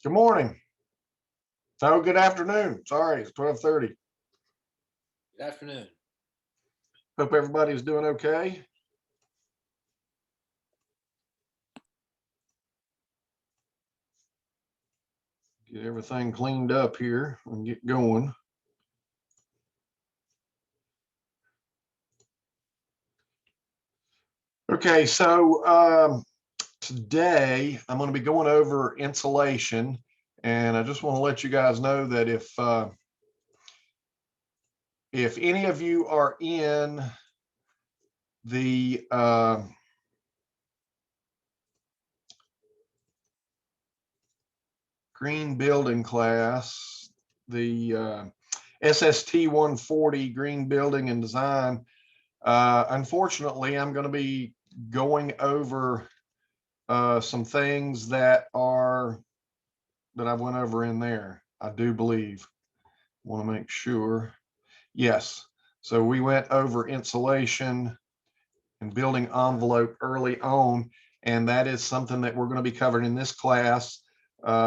Good morning. Oh, good afternoon. Sorry, it's 12:30. Good afternoon. Hope everybody's doing okay. Get everything cleaned up here and get going. Okay, so today I'm going to be going over insulation, and I just want to let you guys know that if any of you are in the green building class, the SST 140 green building and design, unfortunately, I'm going to be going over some things that I went over in there. I do believe. Want to make sure. Yes. So we went over insulation and building envelope early on, and that is something that we're going to be covering in this class,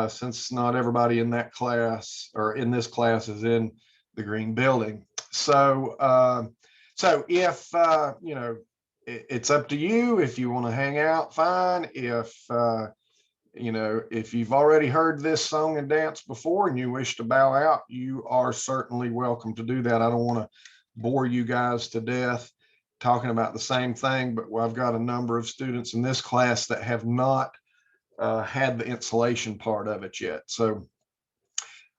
since not everybody in that class or in this class is in the green building. So if you know, it's up to you. If you want to hang out, fine. If you know, if you've already heard this song and dance before and you wish to bow out, you are certainly welcome to do that. I don't want to bore you guys to death talking about the same thing, but I've got a number of students in this class that have not had the insulation part of it yet. So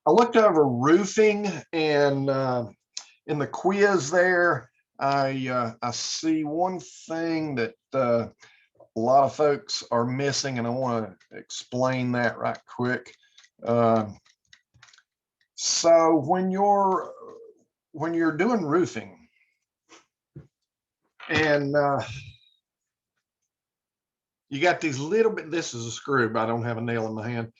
I looked over roofing, and in the quiz there, I see one thing that a lot of folks are missing, and I want to explain that right quick. So when you're doing roofing, and you got these little bit, this is a screw, but I don't have a nail in my hand.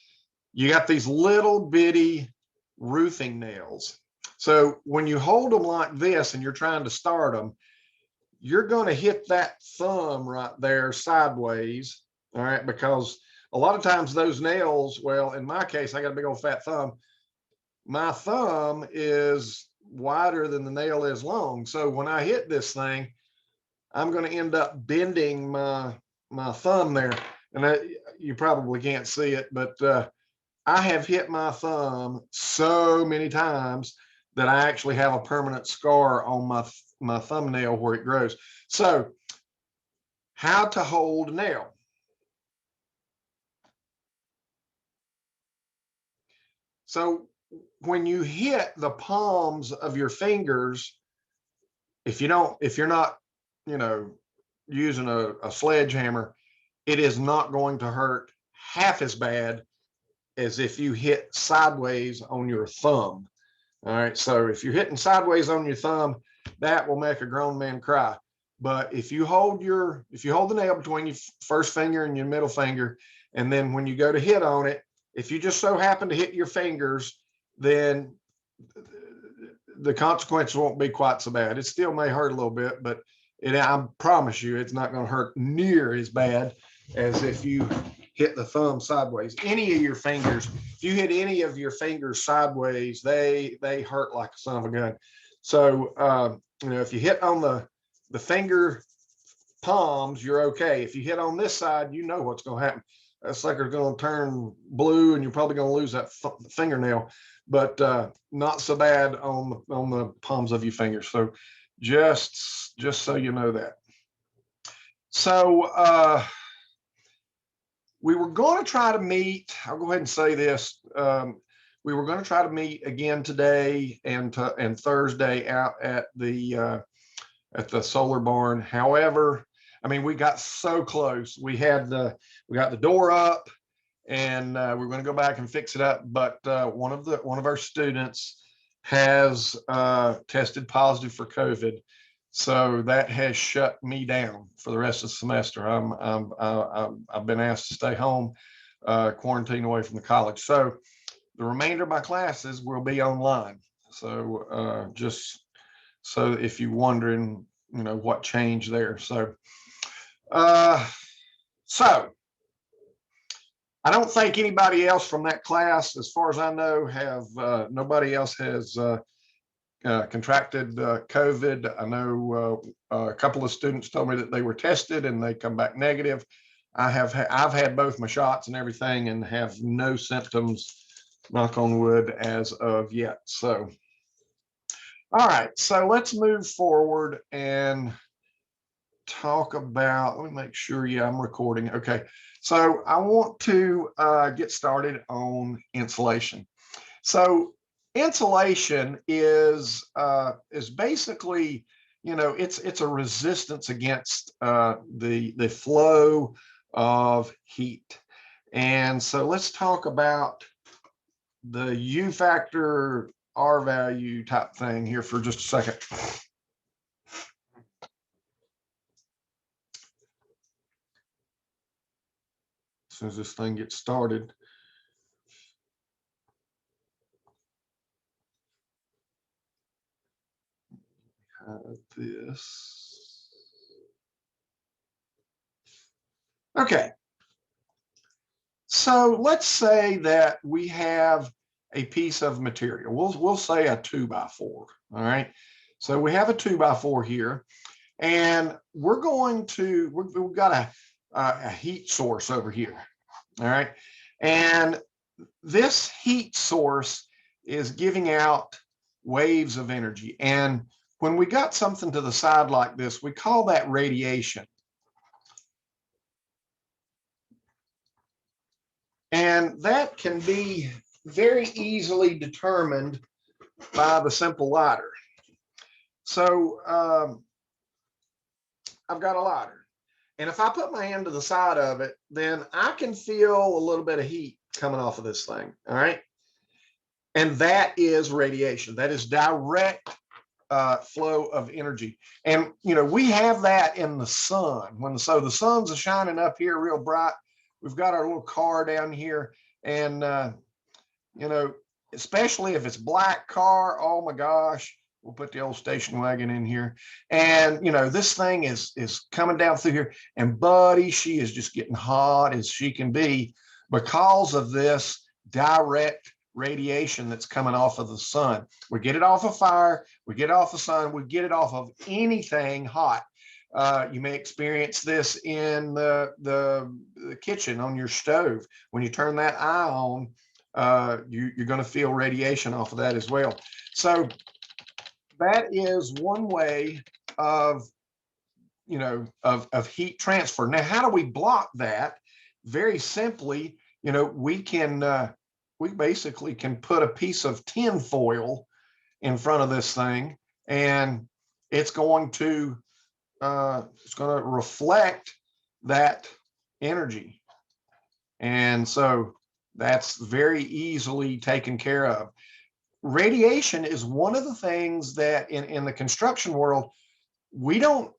You got these little bitty roofing nails. So when you hold them like this and you're trying to start them, you're going to hit that thumb right there sideways. All right. Because a lot of times those nails, well, in my case, I got a big old fat thumb. My thumb is wider than the nail is long. So when I hit this thing, I'm going to end up bending my thumb there. And you probably can't see it, but I have hit my thumb so many times that I actually have a permanent scar on my thumbnail where it grows. So how to hold a nail. So when you hit the palms of your fingers, if you're not, you know, using a sledgehammer, it is not going to hurt half as bad as if you hit sideways on your thumb. All right. So if you're hitting sideways on your thumb, that will make a grown man cry. But if you hold the nail between your first finger and your middle finger, and then when you go to hit on it, if you just so happen to hit your fingers, then the consequence won't be quite so bad. It still may hurt a little bit, but I promise you, it's not going to hurt near as bad as if you hit the thumb sideways. Any of your fingers, if you hit any of your fingers sideways, they hurt like a son of a gun. So you know, if you hit on the finger palms, you're okay. If you hit on this side, you know what's going to happen. That sucker's going to turn blue, and you're probably going to lose that fingernail. But not so bad on the palms of your fingers. So just so you know that. So we were going to try to meet. I'll go ahead and say this. We were going to try to meet again today and Thursday out at the solar barn. However, I mean, we got so close. We got the door up, and we're going to go back and fix it up. But one of our students has tested positive for COVID, so that has shut me down for the rest of the semester. I've been asked to stay home, quarantine away from the college. So the remainder of my classes will be online. So just so if you're wondering, you know, what changed there. So I don't think anybody else from that class, as far as I know, have nobody else has contracted COVID. I know a couple of students told me that they were tested and they come back negative. I've had both my shots and everything and have no symptoms, knock on wood, as of yet. So, all right, so let's move forward and talk about, let me make sure, yeah, I'm recording. Okay, so I want to get started on insulation. So insulation is basically, it's a resistance against the flow of heat. And so let's talk about the U factor, R value type thing here for just a second. As soon as this thing gets started. This. Okay. So let's say that we have a piece of material. We'll say a 2x4. All right. So we have a 2x4 here, and we've got a heat source over here. All right. And this heat source is giving out waves of energy. And when we got something to the side like this, we call that radiation. And that can be very easily determined by the simple lighter. So I've got a lighter. And if I put my hand to the side of it, then I can feel a little bit of heat coming off of this thing. All right. And that is radiation. That is direct flow of energy. And, we have that in the sun. So the sun's shining up here real bright. We've got our little car down here. And, especially if it's black car, oh my gosh, we'll put the old station wagon in here. And, this thing is coming down through here. And buddy, she is just getting hot as she can be because of this direct radiation that's coming off of the sun. We get it off of fire, we get it off the sun, we get it off of anything hot. You may experience this in the kitchen on your stove. When you turn that eye on, you're going to feel radiation off of that as well. So that is one way of heat transfer. Now, how do we block that? Very simply, we basically can put a piece of tin foil in front of this thing, and it's going to reflect that energy. And so that's very easily taken care of. Radiation is one of the things that in the construction world, we don't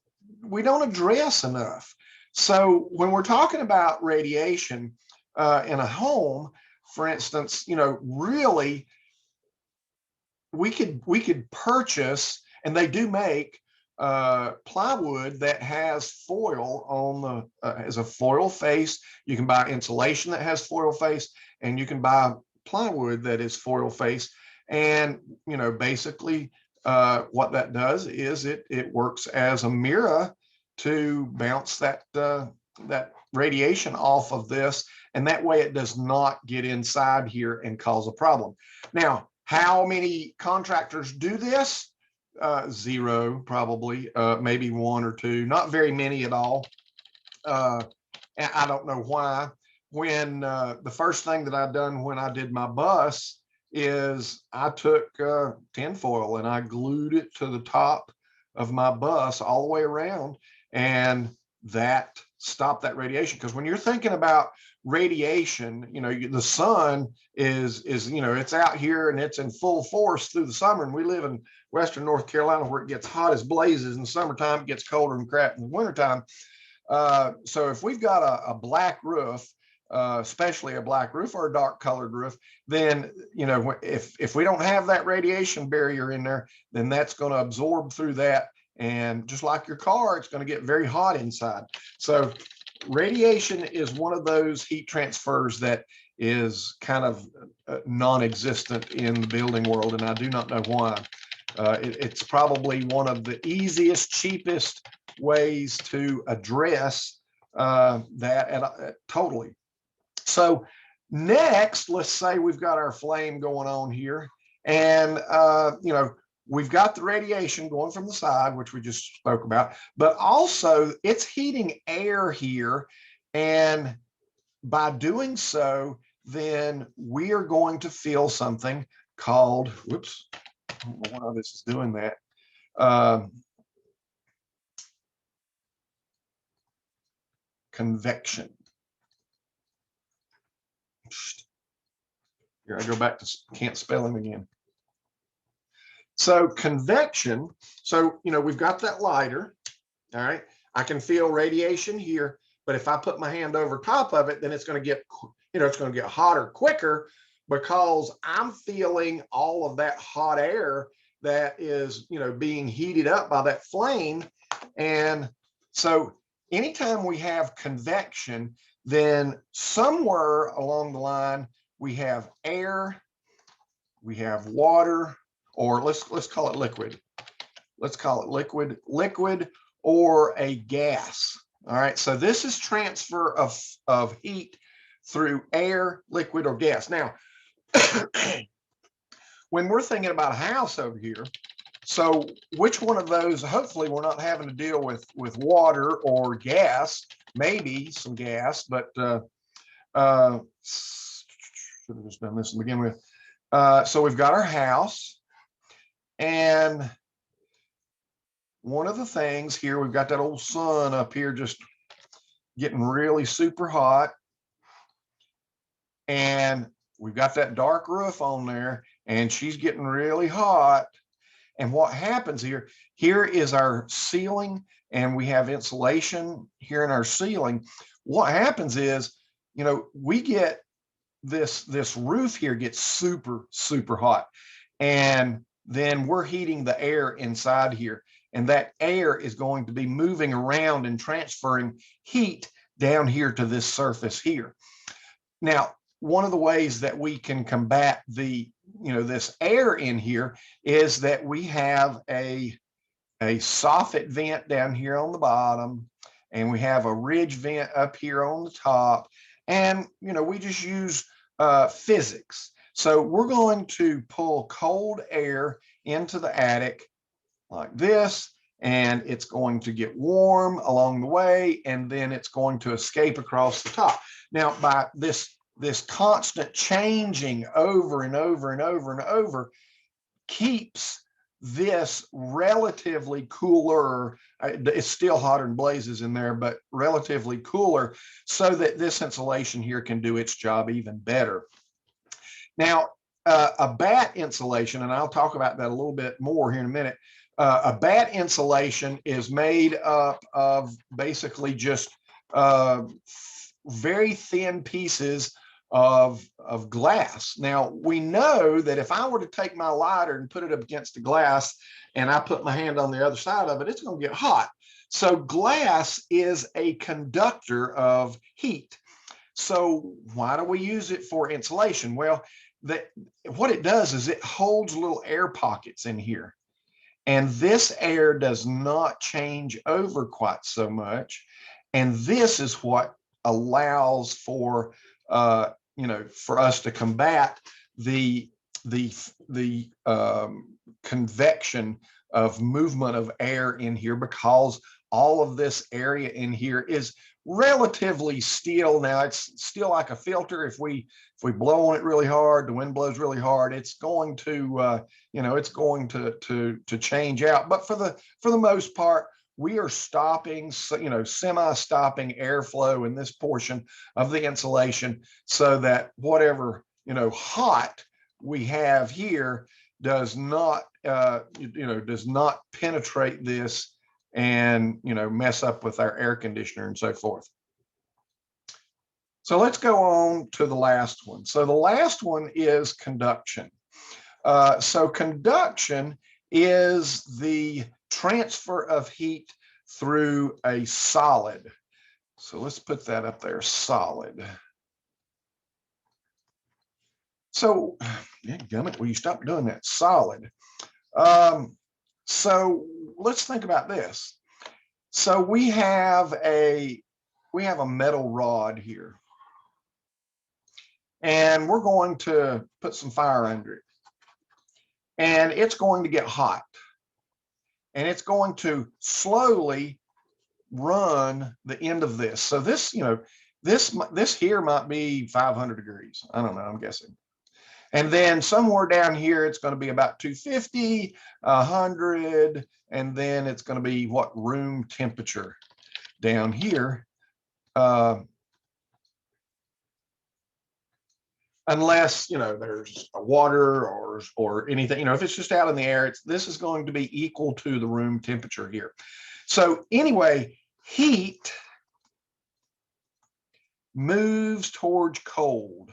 address enough. So when we're talking about radiation in a home, for instance, really we could purchase, and they do make plywood that has foil on the as a foil face. You can buy insulation that has foil face, and you can buy plywood that is foil face. And basically what that does is it works as a mirror to bounce that radiation off of this, and that way it does not get inside here and cause a problem. Now, how many contractors do this? Zero, probably, maybe one or two, not very many at all. And I don't know why. When the first thing that I've done when I did my bus is I took tinfoil and I glued it to the top of my bus all the way around, and that stopped that radiation. Because when you're thinking about radiation, the sun is it's out here and it's in full force through the summer, and we live in Western North Carolina where it gets hot as blazes in the summertime, it gets colder and crap in the wintertime. So if we've got a black roof, especially a black roof or a dark colored roof, then if we don't have that radiation barrier in there, then that's going to absorb through that, and just like your car, it's going to get very hot inside. So radiation is one of those heat transfers that is kind of non-existent in the building world, and I do not know why. It's probably one of the easiest, cheapest ways to address that totally. So next, let's say we've got our flame going on here, and you know, we've got the radiation going from the side, which we just spoke about, but also it's heating air here, and by doing so, then we are going to feel something called, whoops, I don't know why this is doing that. Convection. Here I go back to can't spell him again. So convection, so, you know, we've got that lighter, all right? I can feel radiation here, but if I put my hand over top of it, then it's going to get, you know, it's going to get hotter quicker because I'm feeling all of that hot air that is, you know, being heated up by that flame. And so anytime we have convection, then somewhere along the line, we have air, we have water, or let's call it liquid. Let's call it liquid or a gas. All right, so this is transfer of heat through air, liquid, or gas. Now, when we're thinking about a house over here, so which one of those, hopefully we're not having to deal with water or gas, maybe some gas, but should have just done this to begin with. So we've got our house, and one of the things here, we've got that old sun up here just getting really super hot, and we've got that dark roof on there, and she's getting really hot. And what happens here is our ceiling, and we have insulation here in our ceiling. What happens is, you know, we get this roof here gets super hot, and then we're heating the air inside here, and that air is going to be moving around and transferring heat down here to this surface here. Now, one of the ways that we can combat the, you know, this air in here is that we have a soffit vent down here on the bottom, and we have a ridge vent up here on the top, and, you know, we just use physics. So we're going to pull cold air into the attic like this, and it's going to get warm along the way, and then it's going to escape across the top. Now, by this constant changing over and over and over and over keeps this relatively cooler. It's still hotter than blazes in there, but relatively cooler, so that this insulation here can do its job even better. Now, a batt insulation, and I'll talk about that a little bit more here in a minute. A batt insulation is made up of basically just very thin pieces of glass. Now, we know that if I were to take my lighter and put it up against the glass, and I put my hand on the other side of it, it's going to get hot. So glass is a conductor of heat. So why do we use it for insulation? Well, what it does is it holds little air pockets in here. And this air does not change over quite so much. And this is what allows for, you know, for us to combat the convection of movement of air in here, because all of this area in here is relatively still. Now, it's still like a filter. If we blow on it really hard, the wind blows really hard, it's going to you know, it's going to change out. But for the most part, we are stopping, you know, semi-stopping airflow in this portion of the insulation, so that whatever, you know, hot we have here does not you know, does not penetrate this and, you know, mess up with our air conditioner and so forth. So let's go on to the last one. So the last one is conduction. So conduction is the transfer of heat through a solid. So let's put that up there, solid. So, yeah, gummit, will you stop doing that? Solid. So let's think about this. So we have a metal rod here, and we're going to put some fire under it, and it's going to get hot, and it's going to slowly run the end of this. So this, this here might be 500 degrees. I don't know, I'm guessing. And then somewhere down here, it's going to be about 250, 100, and then it's going to be what, room temperature down here. Unless, there's water or anything, if it's just out in the air, this is going to be equal to the room temperature here. So anyway, heat moves towards cold.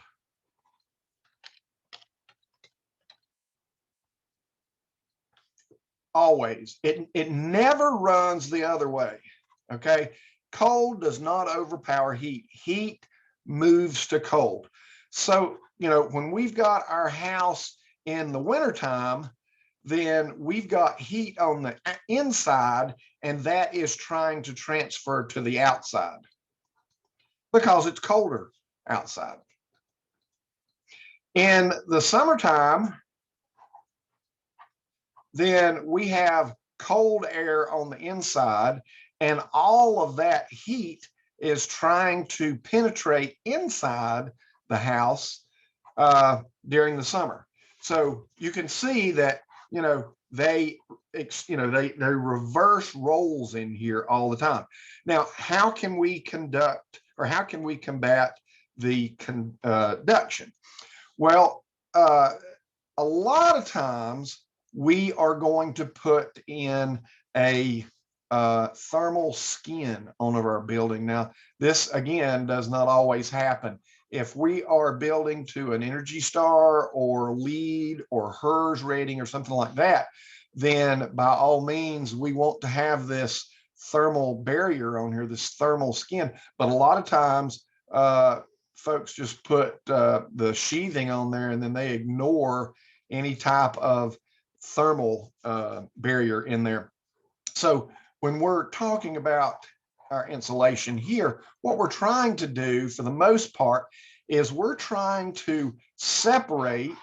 Always. It never runs the other way. Okay. Cold does not overpower heat. Heat moves to cold. So, when we've got our house in the wintertime, then we've got heat on the inside, and that is trying to transfer to the outside because it's colder outside. In the summertime, then we have cold air on the inside, and all of that heat is trying to penetrate inside the house during the summer. So you can see that, they reverse roles in here all the time. Now, how can we combat the conduction? Well, a lot of times we are going to put in a thermal skin on our building. Now, this again does not always happen. If we are building to an Energy Star or LEED or HERS rating or something like that, then by all means, we want to have this thermal barrier on here, this thermal skin. But a lot of times, folks just put the sheathing on there, and then they ignore any type of thermal barrier in there. So when we're talking about our insulation here, what we're trying to do for the most part is we're trying to separate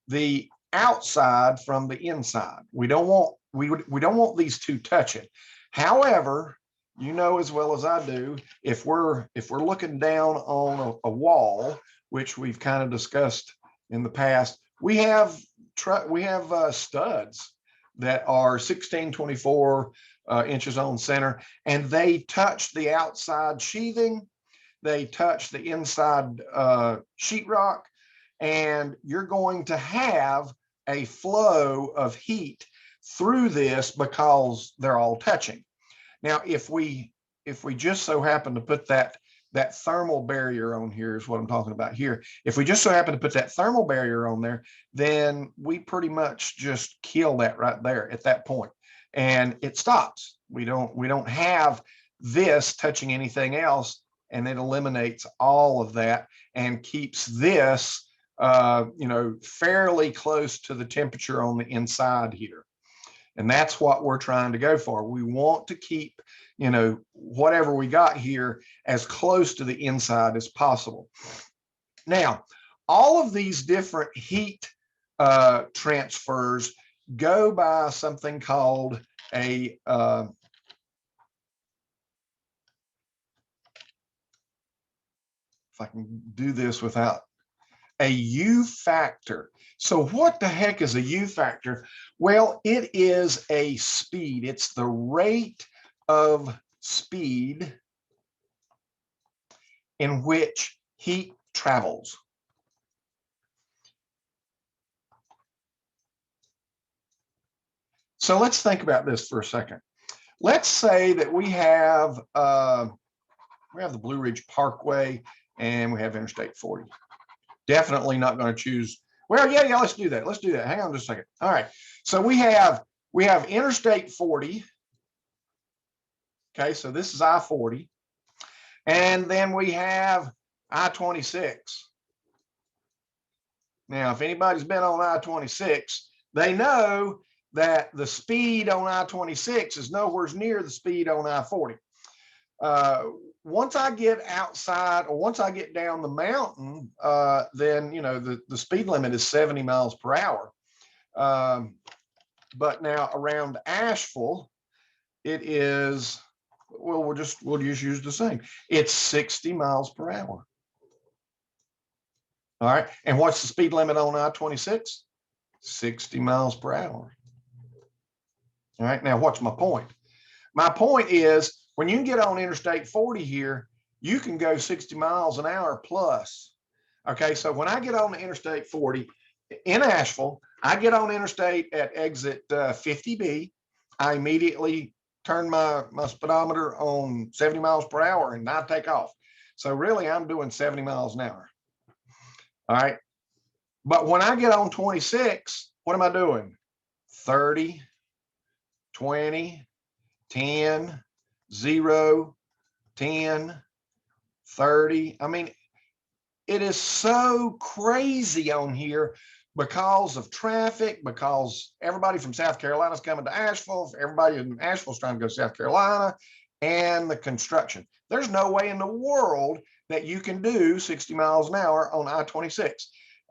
the outside from the inside. We don't want these two touching. However, as well as I do, if we're looking down on a wall, which we've kind of discussed in the past, we have studs that are 16-24 inches on center, and they touch the outside sheathing, they touch the inside sheetrock, and you're going to have a flow of heat through this because they're all touching. Now, if we just so happen to put that thermal barrier on here is what I'm talking about here. If we just so happen to put that thermal barrier on there, then we pretty much just kill that right there at that point, and it stops. We don't have this touching anything else, and it eliminates all of that and keeps this, fairly close to the temperature on the inside here. And that's what we're trying to go for. We want to keep, whatever we got here as close to the inside as possible. Now, all of these different heat transfers go by something called a if I can do this without a U factor. So what the heck is a U factor? Well, it is a speed. It's the rate of speed in which heat travels. So let's think about this for a second. Let's say that we have the Blue Ridge Parkway and we have Interstate 40. Definitely not going to choose. Well, yeah, let's do that. Let's do that. Hang on just a second. All right. So we have Interstate 40. Okay, so this is I-40. And then we have I-26. Now, if anybody's been on I-26, they know that the speed on I-26 is nowhere near the speed on I-40. Once I get outside, or once I get down the mountain, then, you know, the speed limit is 70 miles per hour. But now around Asheville, it is, well, we'll just use the same. It's 60 miles per hour. All right. And what's the speed limit on I-26? 60 miles per hour. All right. Now, what's my point? My point is, when you can get on Interstate 40 here, you can go 60 miles an hour plus. Okay. So when I get on the Interstate 40 in Asheville, I get on Interstate at exit 50B. I immediately turn my speedometer on 70 miles per hour and I take off. So really, I'm doing 70 miles an hour. All right. But when I get on 26, what am I doing? 30, 20, 10, 0, 10, 30. I mean, it is so crazy on here because of traffic, because everybody from South Carolina is coming to Asheville. Everybody in Asheville is trying to go to South Carolina, and the construction. There's no way in the world that you can do 60 miles an hour on I-26.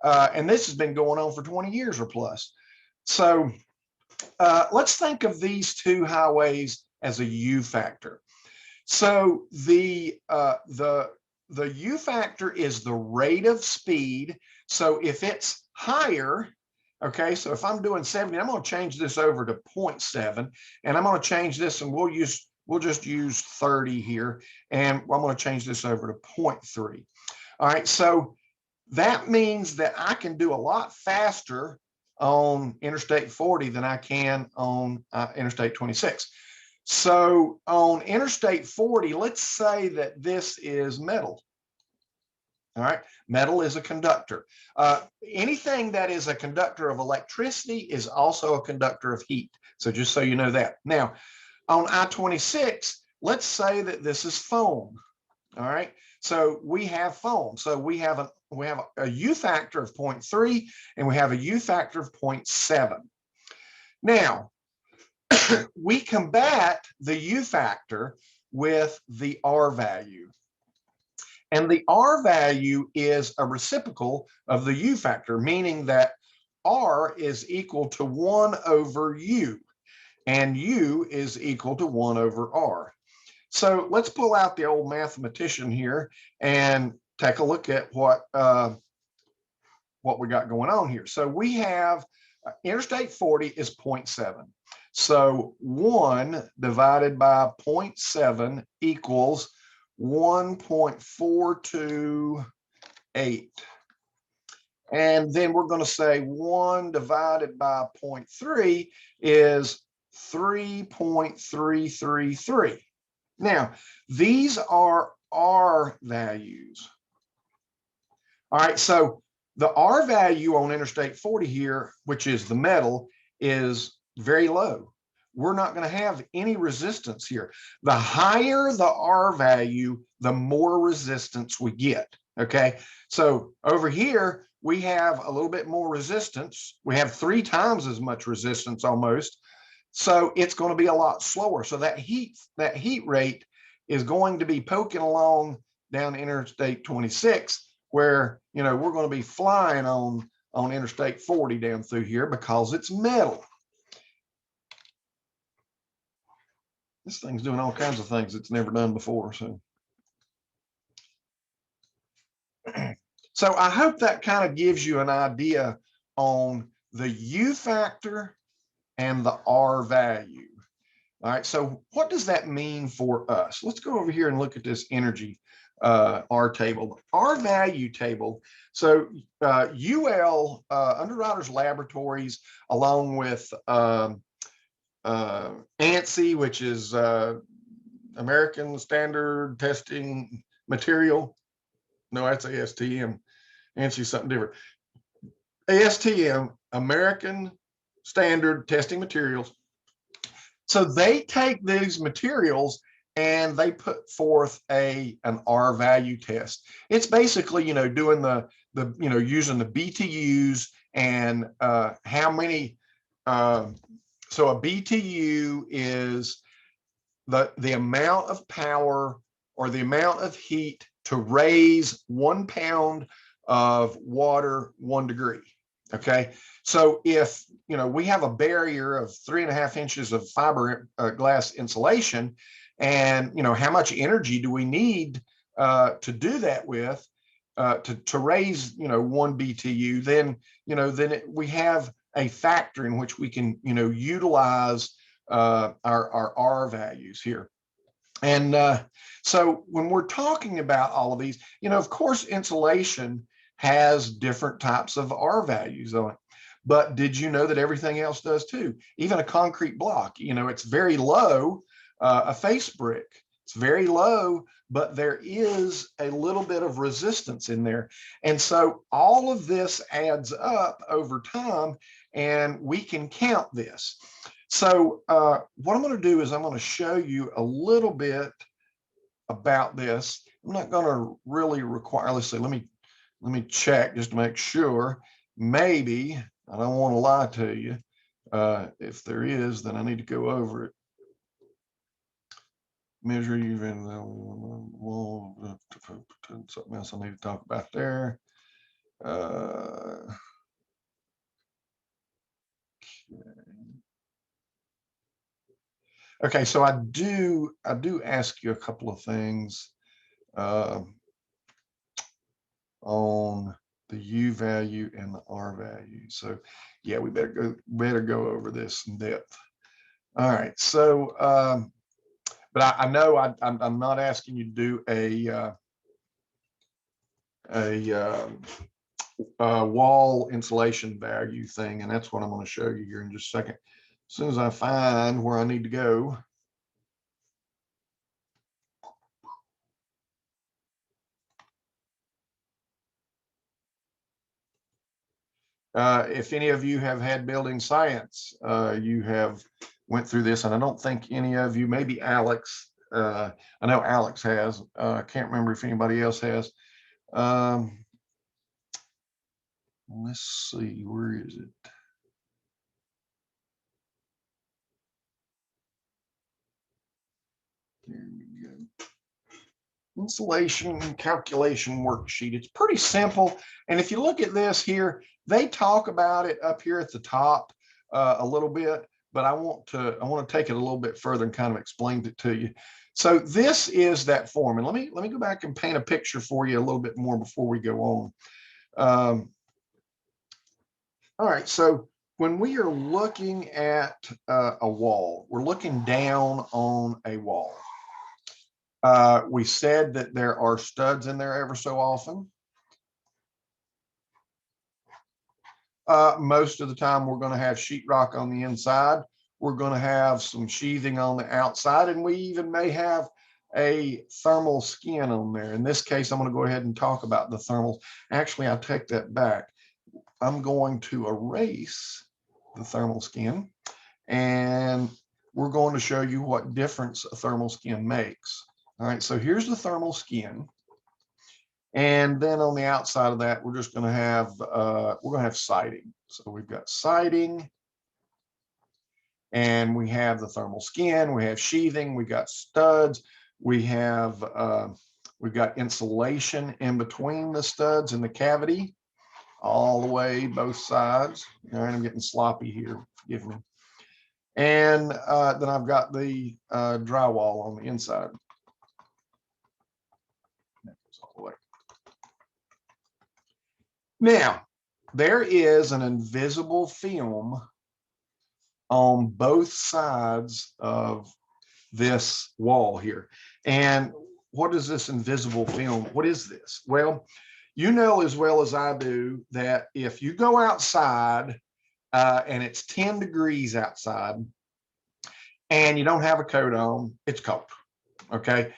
And this has been going on for 20 years or plus. So let's think of these two highways as a U factor. So the U factor is the rate of speed. So if it's higher, okay, so if I'm doing 70, I'm going to change this over to 0.7, and I'm going to change this, and we'll just use 30 here, and I'm going to change this over to 0.3. All right, so that means that I can do a lot faster on Interstate 40 than I can on Interstate 26. So on Interstate 40, let's say that this is metal. All right, metal is a conductor. Anything that is a conductor of electricity is also a conductor of heat. So just so you know that. Now, on I-26, let's say that this is foam. All right, so we have foam. So we have a U factor of 0.3 and we have a U factor of 0.7. Now, we combat the U factor with the R value. And the R value is a reciprocal of the U factor, meaning that R is equal to 1 over U, and U is equal to 1 over R. So let's pull out the old mathematician here and take a look at what we got going on here. So we have Interstate 40 is 0.7. So 1 divided by 0.7 equals 1.428. And then we're going to say 1 divided by 0.3 is 3.333. Now, these are R values. All right, so the R value on Interstate 40 here, which is the metal, is very low. We're not going to have any resistance here. The higher the R value, the more resistance we get. Okay, so over here, we have a little bit more resistance. We have 3 times as much resistance almost. So it's going to be a lot slower. So that heat rate is going to be poking along down Interstate 26, where, you know, we're going to be flying on Interstate 40 down through here because it's metal. This thing's doing all kinds of things it's never done before. So I hope that kind of gives you an idea on the U factor and the R value. All right, so what does that mean for us? Let's go over here and look at this energy R table, R value table. So UL, Underwriters Laboratories, along with ANSI, which is American Standard Testing Material. No, that's ASTM. ANSI is something different. ASTM, American Standard Testing Materials. So they take these materials and they put forth an R value test. It's basically, doing the using the BTUs and how many. So a BTU is the amount of power or the amount of heat to raise 1 pound of water 1 degree. Okay, so if we have a barrier of 3.5 inches of fiber glass insulation, and how much energy do we need to do that with to raise 1 BTU, then we have a factor in which we can utilize our R values here. And so when we're talking about all of these, of course, insulation has different types of R values on it. But did you know that everything else does too? Even a concrete block, it's very low, a face brick, it's very low, but there is a little bit of resistance in there. And so all of this adds up over time, and we can count this. So what I'm going to do is I'm going to show you a little bit about this. I'm not going to really require, let's see, let me check just to make sure. Maybe, I don't want to lie to you. If there is, then I need to go over it. Measure even something else I need to talk about there. Okay, so I do ask you a couple of things on the U value and the R value. So yeah, we better go over this in depth. All right, so but I know I'm not asking you to do a wall insulation value thing, and that's what I'm going to show you here in just a second. As soon as I find where I need to go. If any of you have had building science, you have went through this, and I don't think any of you, maybe Alex, I know Alex has, I can't remember if anybody else has. Let's see, where is it? There we go. Insulation calculation worksheet. It's pretty simple. And if you look at this here, they talk about it up here at the top a little bit, but I want to take it a little bit further and kind of explain it to you. So this is that form. And let me go back and paint a picture for you a little bit more before we go on. All right, so when we are looking at a wall, we're looking down on a wall. We said that there are studs in there ever so often. Most of the time, we're going to have sheetrock on the inside. We're going to have some sheathing on the outside, and we even may have a thermal skin on there. In this case, I'm going to go ahead and talk about the thermals. Actually, I take that back. I'm going to erase the thermal skin, and we're going to show you what difference a thermal skin makes. All right, so here's the thermal skin. And then on the outside of that, we're just going to have siding. So we've got siding, and we have the thermal skin, we have sheathing, we got studs, we've got insulation in between the studs and the cavity, all the way both sides. All right, I'm getting sloppy here, forgive me. And then I've got the drywall on the inside. Now, there is an invisible film on both sides of this wall here. And what is this invisible film? What is this? Well, you know as well as I do that if you go outside and it's 10 degrees outside and you don't have a coat on, it's cold, okay?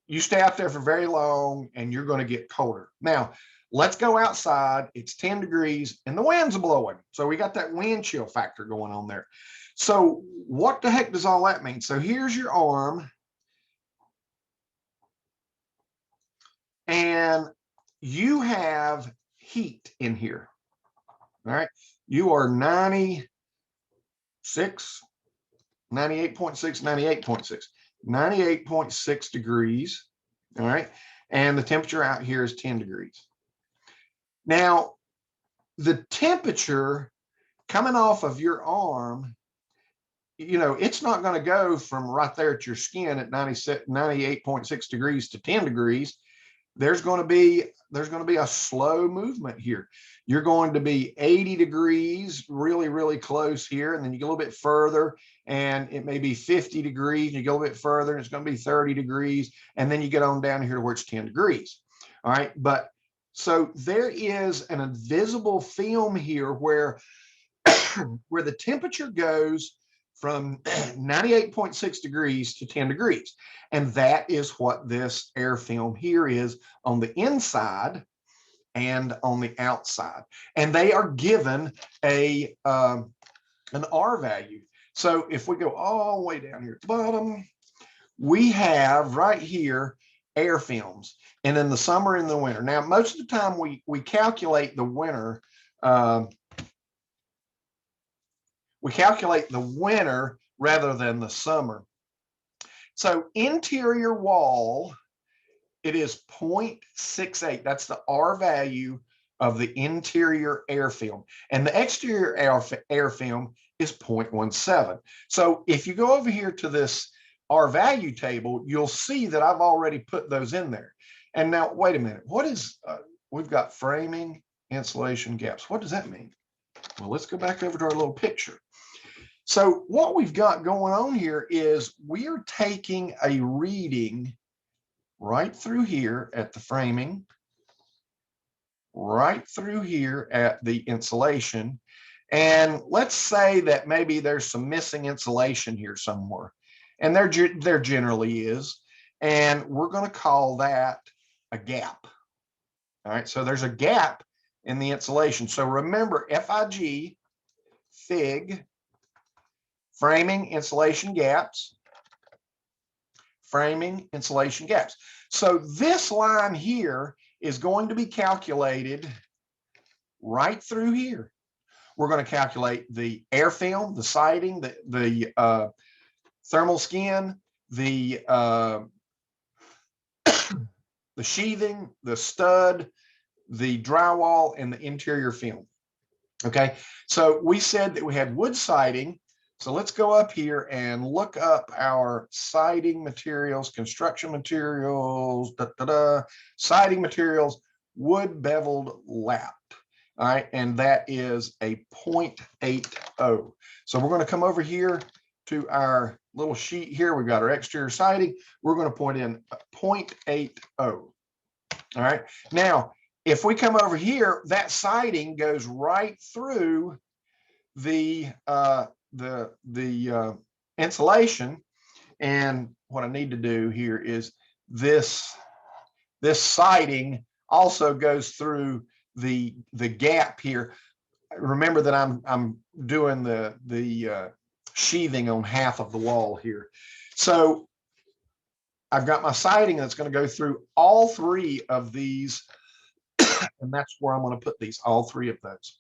You stay out there for very long and you're going to get colder. Now, let's go outside. It's 10 degrees and the wind's blowing. So we got that wind chill factor going on there. So what the heck does all that mean? So here's your arm and you have heat in here. All right. You are 96, 98.6, 98.6, 98.6 degrees. All right. And the temperature out here is 10 degrees. Now, the temperature coming off of your arm, you know, it's not going to go from right there at your skin at 98.6 degrees to 10 degrees. There's going to be a slow movement here. You're going to be 80 degrees, really, really close here. And then you get a little bit further and it may be 50 degrees. And you go a bit further and it's going to be 30 degrees. And then you get on down here to where it's 10 degrees. All right. But so there is an invisible film here where, where the temperature goes from 98.6 degrees to 10 degrees. And that is what this air film here is on the inside and on the outside. And they are given an R value. So if we go all the way down here at the bottom, we have right here air films, and in the summer and the winter. Now, most of the time we calculate the winter. We calculate the winter rather than the summer. So interior wall, it is 0.68. That's the R value of the interior air film. And the exterior air film is 0.17. So if you go over here to this R value table, you'll see that I've already put those in there. And now, wait a minute. What is, we've got framing, insulation, gaps. What does that mean? Well, let's go back over to our little picture. So what we've got going on here is we are taking a reading right through here at the framing, right through here at the insulation. And let's say that maybe there's some missing insulation here somewhere. And there generally is. And we're going to call that a gap. All right, so there's a gap in the insulation. So remember, FIG, FIG, framing, insulation, gaps, framing, insulation, gaps. So this line here is going to be calculated right through here. We're going to calculate the air film, the siding, the thermal skin, the sheathing, the stud, the drywall, and the interior film. Okay, so we said that we had wood siding. So let's go up here and look up our siding materials, construction materials, siding materials, wood beveled lapped. All right, and that is a 0.80. So we're going to come over here to our little sheet here. We've got our exterior siding. We're going to point in 0.80. All right, now if we come over here, that siding goes right through the insulation. And what I need to do here is this siding also goes through the gap here. Remember that I'm doing the sheathing on half of the wall here. So I've got my siding that's going to go through all three of these, and that's where I'm going to put these, all three of those.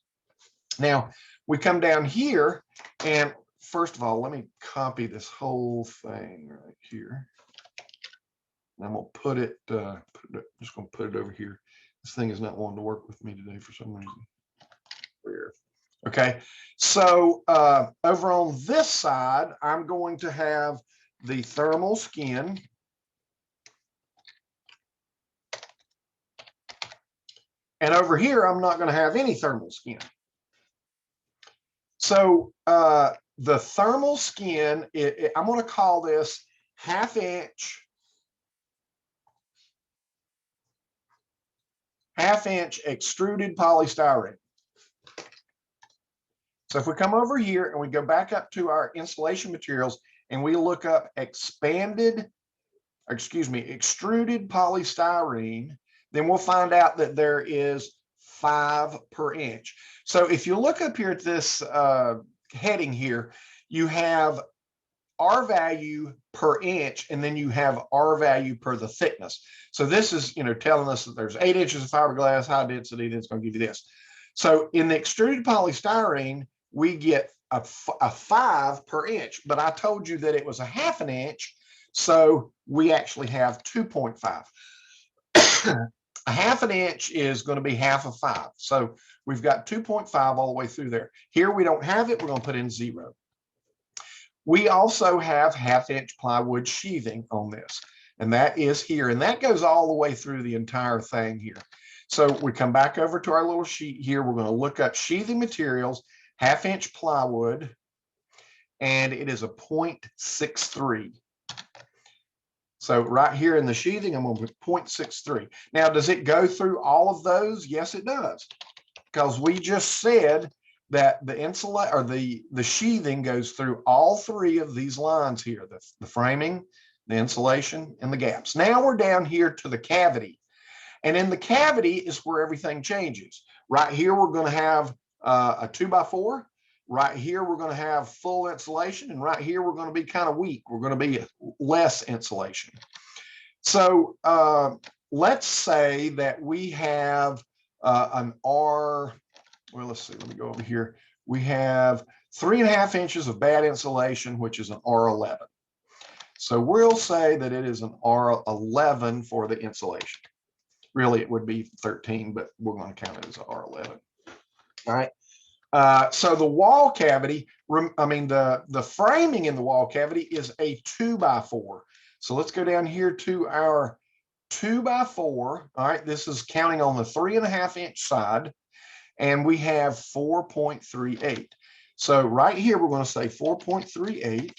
Now we come down here, and first of all, let me copy this whole thing right here. And I'm going to put it, just going to put it over here. This thing is not wanting to work with me today for some reason. Weird. Okay, so over on this side, I'm going to have the thermal skin. And over here, I'm not going to have any thermal skin. So the thermal skin, I'm going to call this 1/2 inch extruded polystyrene. So if we come over here and we go back up to our insulation materials and we look up extruded polystyrene, then we'll find out that there is 5 per inch. So if you look up here at this heading here, you have R value per inch, and then you have R value per the thickness. So this is, telling us that there's 8 inches of fiberglass, high density, that's going to give you this. So in the extruded polystyrene, we get a 5 per inch, but I told you that it was a 1/2 inch. So we actually have 2.5. A 1/2 inch is going to be half of 5. So we've got 2.5 all the way through there. Here we don't have it. We're going to put in 0. We also have 1/2 inch plywood sheathing on this, and that is here, and that goes all the way through the entire thing here. So we come back over to our little sheet here. We're going to look up sheathing materials, 1/2 inch plywood, and it is a 0.63. So right here in the sheathing, I'm going to put 0.63. Now, does it go through all of those? Yes, it does, because we just said that the sheathing goes through all 3 of these lines here, the framing, the insulation, and the gaps. Now we're down here to the cavity. And in the cavity is where everything changes. Right here, we're going to have a 2x4. Right here, we're going to have full insulation. And right here, we're going to be kind of weak. We're going to be less insulation. So let's say that we have an R. Well, let's see. Let me go over here. We have 3.5 inches of bad insulation, which is an R11. So we'll say that it is an R11 for the insulation. Really, it would be 13, but we're going to count it as an R11. All right. So the wall cavity, the framing in the wall cavity is a 2x4. So let's go down here to our 2x4. All right. This is counting on the 3.5 inch side. And we have 4.38. So right here, we're going to say 4.38.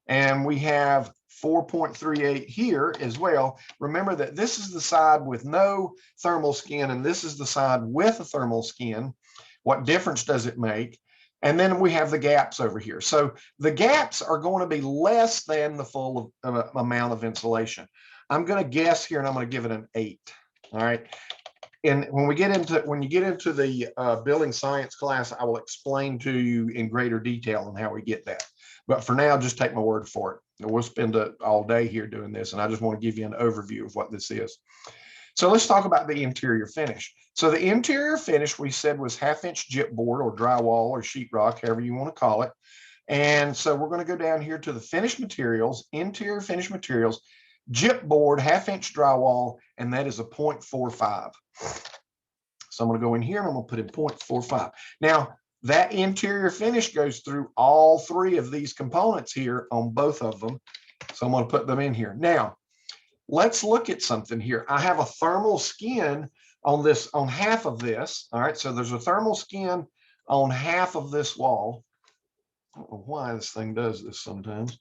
And we have 4.38 here as well. Remember that this is the side with no thermal skin, and this is the side with a thermal skin. What difference does it make? And then we have the gaps over here. So the gaps are going to be less than the full amount of insulation. I'm going to guess here, and I'm going to give it an 8. All right. And when you get into the building science class, I will explain to you in greater detail on how we get that. But for now, just take my word for it. We'll spend all day here doing this, and I just want to give you an overview of what this is. So let's talk about the interior finish. So the interior finish we said was 1/2 inch gypboard or drywall or sheetrock, however you want to call it. And so we're going to go down here to the finished materials, interior finished materials, gypboard, 1/2 inch drywall, and that is a 0.45. So I'm going to go in here and I'm going to put in 0.45. Now, that interior finish goes through all 3 of these components here on both of them. So I'm going to put them in here. Now, let's look at something here. I have a thermal skin on this, on half of this. All right. So there's a thermal skin on half of this wall. I don't know why this thing does this sometimes.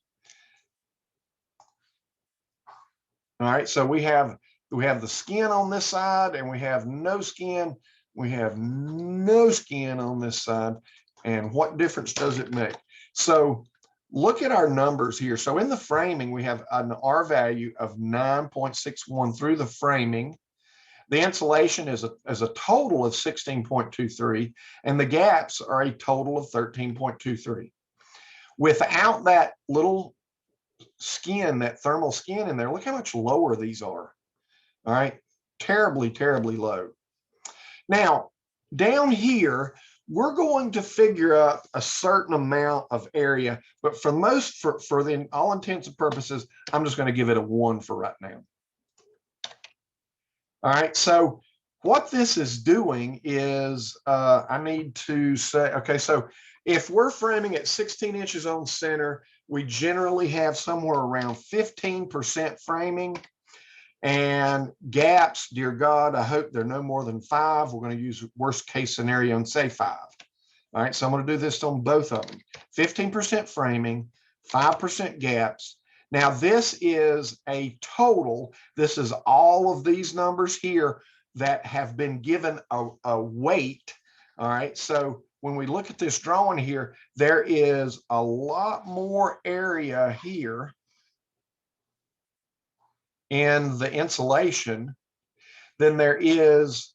All right. So we have the skin on this side, and we have no skin. We have no skin on this side. And what difference does it make? So look at our numbers here. So in the framing, we have an R value of 9.61 through the framing. The insulation is a total of 16.23, and the gaps are a total of 13.23. Without that little skin, that thermal skin in there, look how much lower these are. All right, terribly, terribly low. Now, down here, we're going to figure out a certain amount of area, but for all intents and purposes, I'm just going to give it a 1 for right now. All right, so what this is doing is I need to say, okay, so if we're framing at 16 inches on center, we generally have somewhere around 15% framing. And gaps, dear God, I hope they're no more than 5. We're going to use worst case scenario and say 5. All right, so I'm going to do this on both of them. 15% framing, 5% gaps. Now this is a total. This is all of these numbers here that have been given a weight. All right, so when we look at this drawing here, there is a lot more area here in the insulation than there is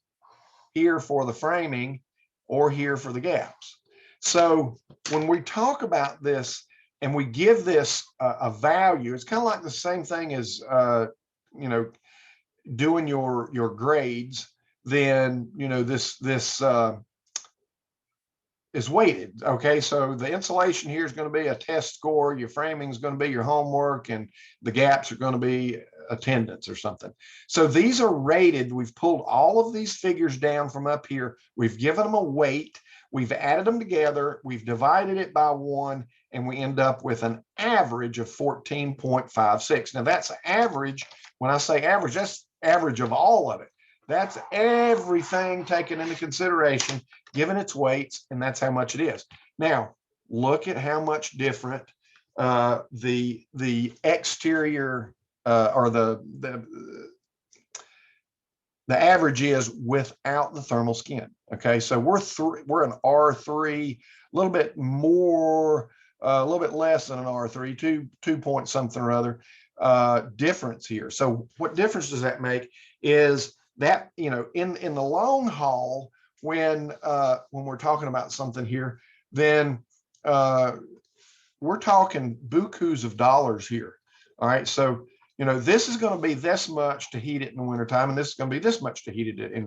here for the framing or here for the gaps. So when we talk about this and we give this a value, it's kind of like the same thing as, you know, doing your grades. Then, you know, this is weighted. Okay, so the insulation here is going to be a test score, your framing is going to be your homework, and the gaps are going to be attendance or something. So these are rated. We've pulled all of these figures down from up here. We've given them a weight. We've added them together. We've divided it by 1, and we end up with an average of 14.56. Now that's average. When I say average, that's average of all of it. That's everything taken into consideration, given its weights, and that's how much it is. Now, look at how much different the exterior or the average is without the thermal skin. Okay, so we're an R3, a little bit more, a little bit less than an R3, 2 point something or other difference here. So what difference does that make is that, you know, in the long haul, when we're talking about something here, then we're talking bukus of dollars here. All right, so you know, this is going to be this much to heat it in the wintertime, and this is going to be this much to heat it in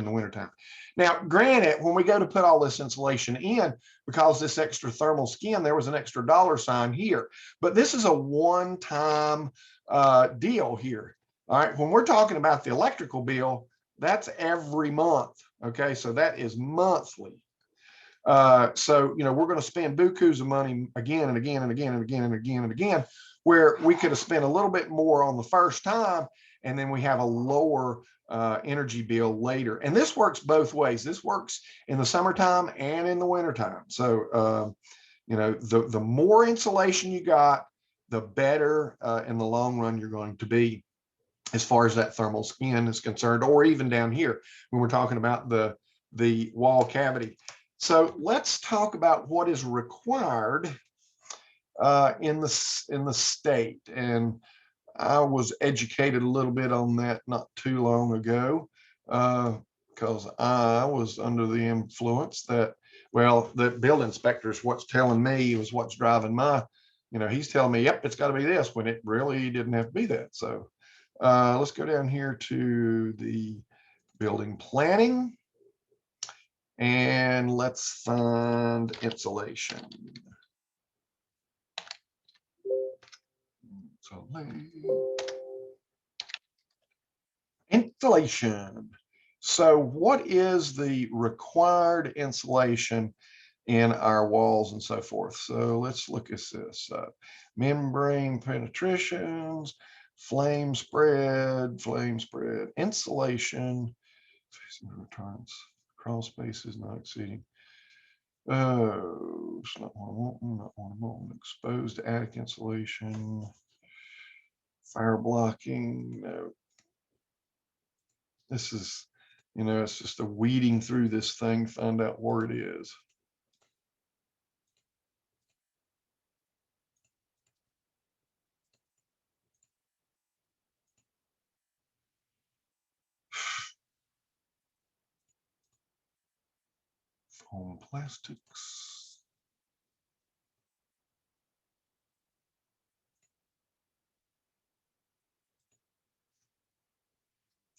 the wintertime. Now, granted, when we go to put all this insulation in, because this extra thermal skin, there was an extra dollar sign here, but this is a one-time deal here. All right, when we're talking about the electrical bill, that's every month. Okay, so that is monthly. So, you know, we're going to spend bukus of money again and again and again and again and again and again, where we could have spent a little bit more on the first time, and then we have a lower energy bill later. And this works both ways. This works in the summertime and in the wintertime. So, you know, the more insulation you got, the better in the long run you're going to be as far as that thermal skin is concerned, or even down here when we're talking about the wall cavity. So let's talk about what is required in the state. And I was educated a little bit on that not too long ago, because I was under the influence that, well, the building inspector is what's telling me was what's driving my, you know, he's telling me, yep, it's got to be this, when it really didn't have to be that. So let's go down here to the building planning. And let's find insulation. Insulation. So what is the required insulation in our walls and so forth? So let's look at this. Membrane penetrations, flame spread, insulation, returns, crawl spaces not exceeding. Oh, it's not what I want, not what I want. Exposed attic insulation, fire blocking. No. This is, you know, it's just a weeding through this thing, find out where it is. Foam plastics.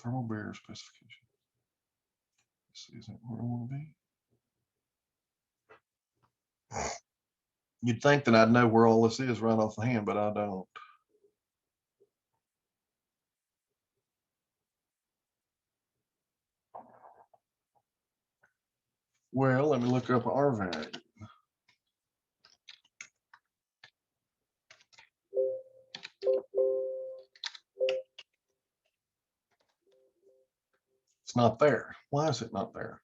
Thermal barrier specification. Let's see, is that where I want to be? You'd think that I'd know where all this is right off the hand, but I don't. Well, let me look up our value. It's not there. Why is it not there?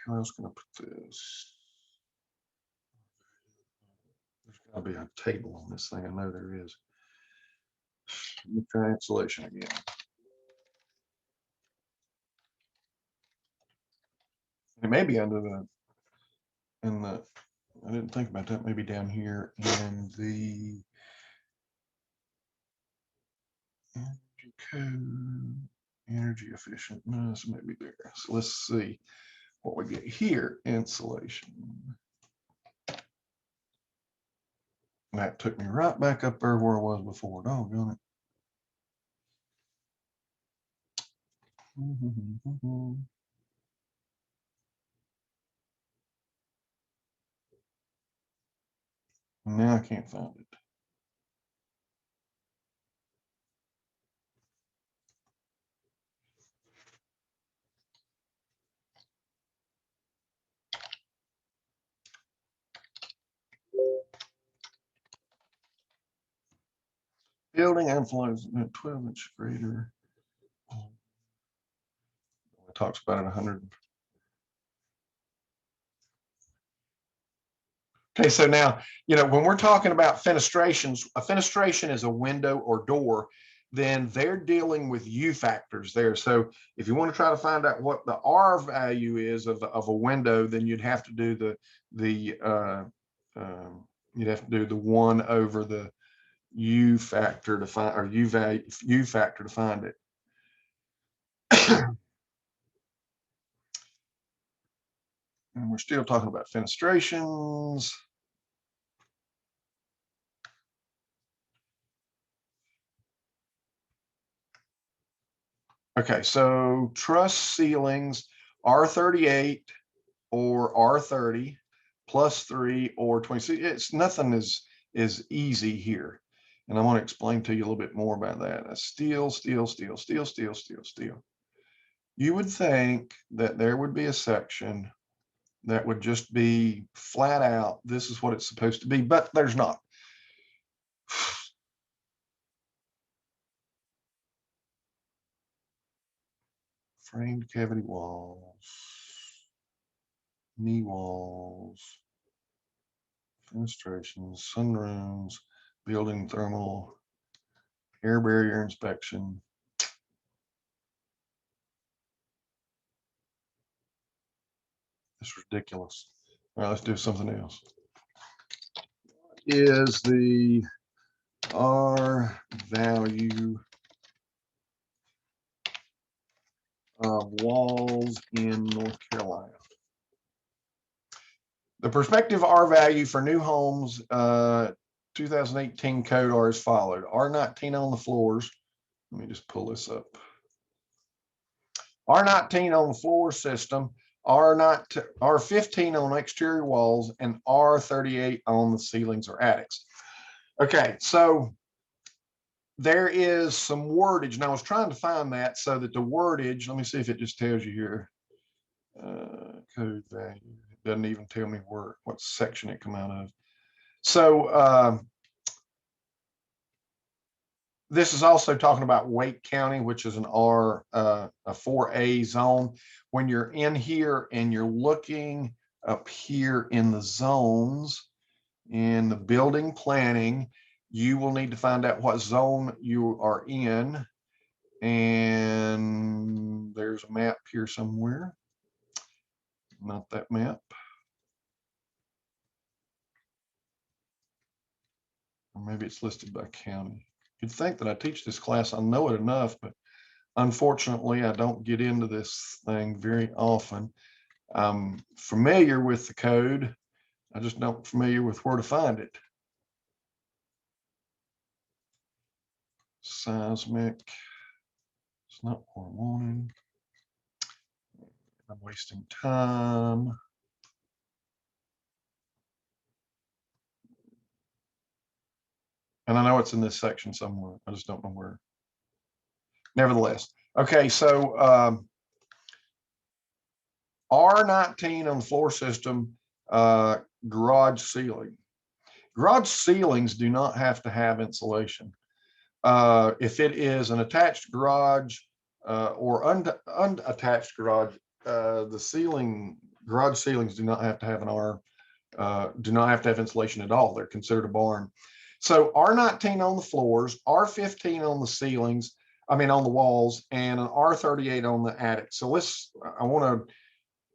How else can I put this? There's got to be a table on this thing. I know there is. Let me try insulation again. It may be under the, I didn't think about that, maybe down here in the energy code. Energy efficient, no, this may be there. So let's see what we get here. Insulation. That took me right back up there where I was before. Doggone it. Now I can't find it. Building influence 12-inch greater. It talks about it 100. Okay, so now, when we're talking about fenestrations, a fenestration is a window or door, then they're dealing with U factors there. So if you want to try to find out what the R value is of a window, then you'd have to do you'd have to do the 1 over the U factor to find, or U factor to find it. And we're still talking about fenestrations. Okay, so truss ceilings, R38 or R30, +3 or 26. It's nothing is easy here. And I want to explain to you a little bit more about that. Steel. You would think that there would be a section that would just be flat out, this is what it's supposed to be, but there's not. Framed cavity walls, knee walls, fenestrations, sunrooms, building thermal, air barrier inspection. It's ridiculous. All right, let's do something else. Is the R value of walls in North Carolina? The prospective R value for new homes, 2018 code are as followed. R19 on the floors. Let me just pull this up. R19 on the floor system, R15 on exterior walls, and R38 on the ceilings or attics. Okay, so there is some wordage, and I was trying to find that so that the wordage, let me see if it just tells you here. Code value, it doesn't even tell me what section it come out of. So this is also talking about Wake County, which is an R, a 4A zone. When you're in here and you're looking up here in the zones, in the building planning, you will need to find out what zone you are in. And there's a map here somewhere. Not that map. Or maybe it's listed by county. You'd think that I teach this class, I know it enough, but unfortunately, I don't get into this thing very often. I'm familiar with the code. I just don't familiar with where to find it. Seismic. It's not what I'm wanting. I'm wasting time. And I know it's in this section somewhere. I just don't know where. Nevertheless, okay, so R19 on the floor system, garage ceiling. Garage ceilings do not have to have insulation. If it is an attached garage or unattached garage, the garage ceilings do not have to have an R, do not have to have insulation at all. They're considered a barn. So R19 on the floors, R15 on the ceilings, on the walls, and an R38 on the attic. So I want to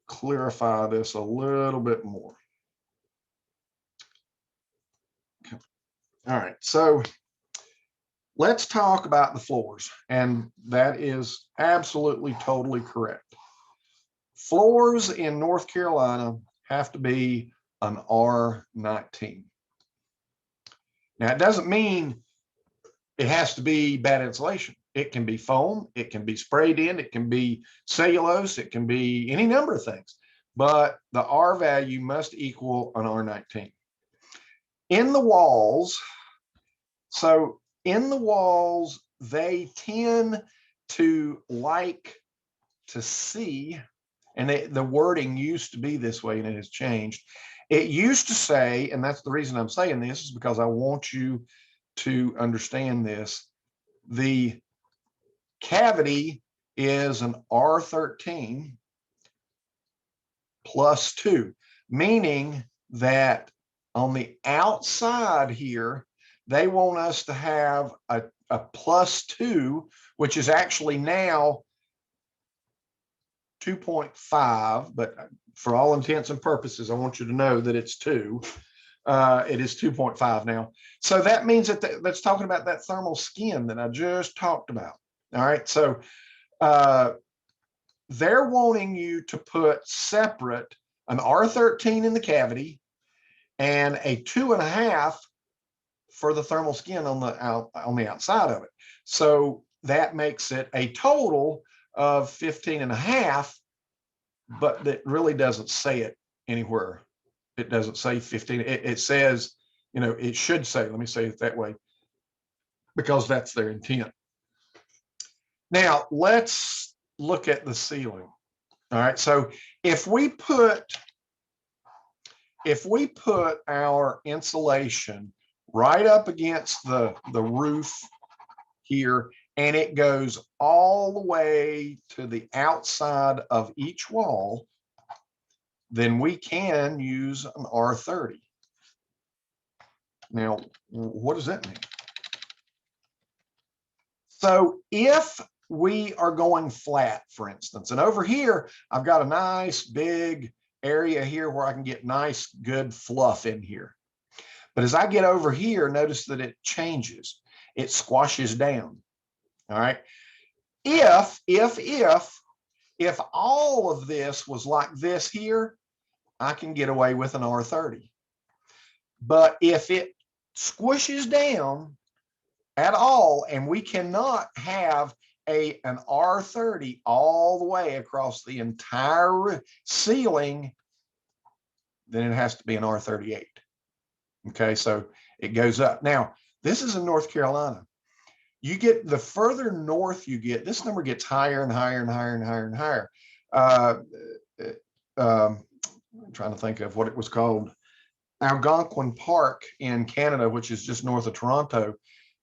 clarify this a little bit more. Okay. All right, so let's talk about the floors. And that is absolutely, totally correct. Floors in North Carolina have to be an R19. Now, it doesn't mean it has to be bad insulation. It can be foam, it can be sprayed in, it can be cellulose, it can be any number of things, but the R value must equal an R19. In the walls, so in the walls, they tend to like to see, and the wording used to be this way and it has changed. It used to say, and that's the reason I'm saying this, is because I want you to understand this. The cavity is an R13 plus 2, meaning that on the outside here, they want us to have a plus 2, which is actually now 2.5, but for all intents and purposes, I want you to know that it's 2. It is 2.5 now. So that means that that's talking about that thermal skin that I just talked about. All right, so they're wanting you to put separate an R13 in the cavity and a 2.5 for the thermal skin on the outside of it. So that makes it a total of 15.5, but that really doesn't say it anywhere. It doesn't say 15. It says, you know, it should say, let me say it that way, because that's their intent. Now, let's look at the ceiling. All right, so if we put our insulation right up against the roof here, and it goes all the way to the outside of each wall, then we can use an R30. Now, what does that mean? So if we are going flat, for instance, and over here, I've got a nice big area here where I can get nice, good fluff in here. But as I get over here, notice that it changes. It squashes down. All right. If all of this was like this here, I can get away with an R30. But if it squishes down at all, and we cannot have an R30 all the way across the entire ceiling, then it has to be an R38. Okay, so it goes up. Now, this is in North Carolina. You get, the further north you get, this number gets higher and higher and higher and higher and higher. I'm trying to think of what it was called. Algonquin Park in Canada, which is just north of Toronto,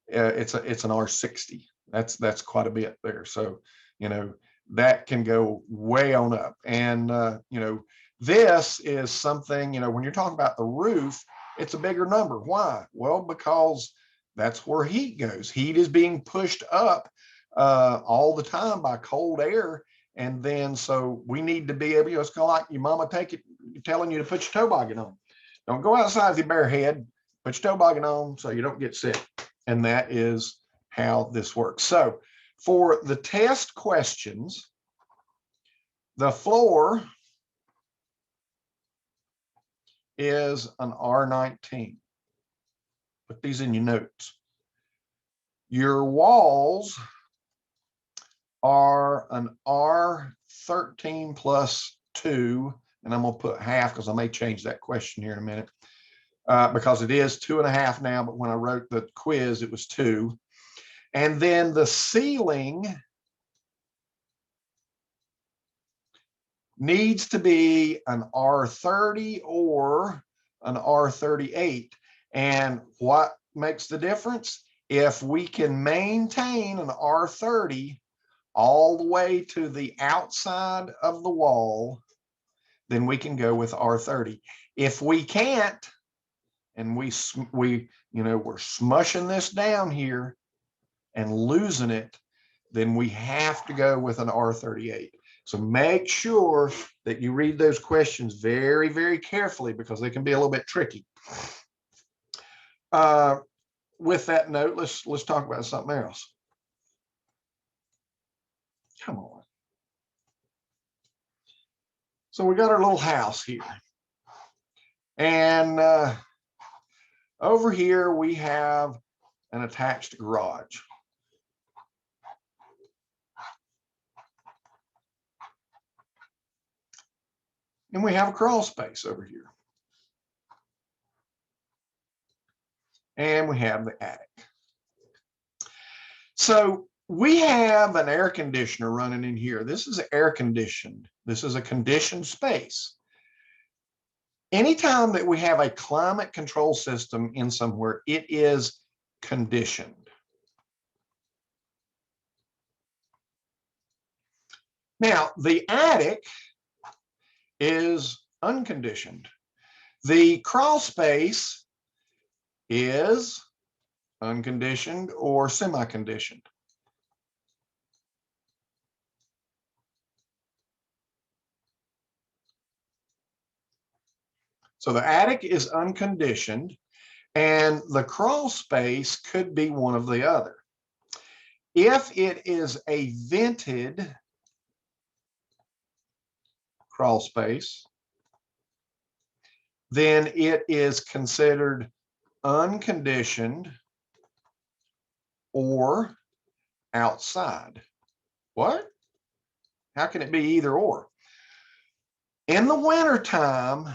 it's an R60. That's quite a bit there. So, you know, that can go way on up. And, you know, this is something, you know, when you're talking about the roof, it's a bigger number. Why? Well, because that's where heat goes. Heat is being pushed up all the time by cold air. And then, so we need to be able, you know, it's kind of like your mama telling you to put your toboggan on. Don't go outside with your bare head, put your toboggan on so you don't get sick. And that is how this works. So for the test questions, the floor is an R19. Put these in your notes. Your walls are an R13 plus 2, and I'm going to put half because I may change that question here in a minute, because it is 2.5 now, but when I wrote the quiz, it was 2. And then the ceiling needs to be an R30 or an R38. And what makes the difference? If we can maintain an R30 all the way to the outside of the wall, then we can go with R30. If we can't, and we you know, we're smushing this down here and losing it, then we have to go with an R38. So make sure that you read those questions very, very carefully because they can be a little bit tricky. with that note, let's talk about something else. Come on. So we got our little house here. And over here we have an attached garage. And we have a crawl space over here. And we have the attic. So we have an air conditioner running in here. This is air conditioned. This is a conditioned space. Anytime that we have a climate control system in somewhere, it is conditioned. Now, the attic is unconditioned. The crawl space is unconditioned or semi-conditioned. So the attic is unconditioned, and the crawl space could be one of the other. If it is a vented crawl space, then it is considered unconditioned or outside. What? How can it be either or? In the wintertime,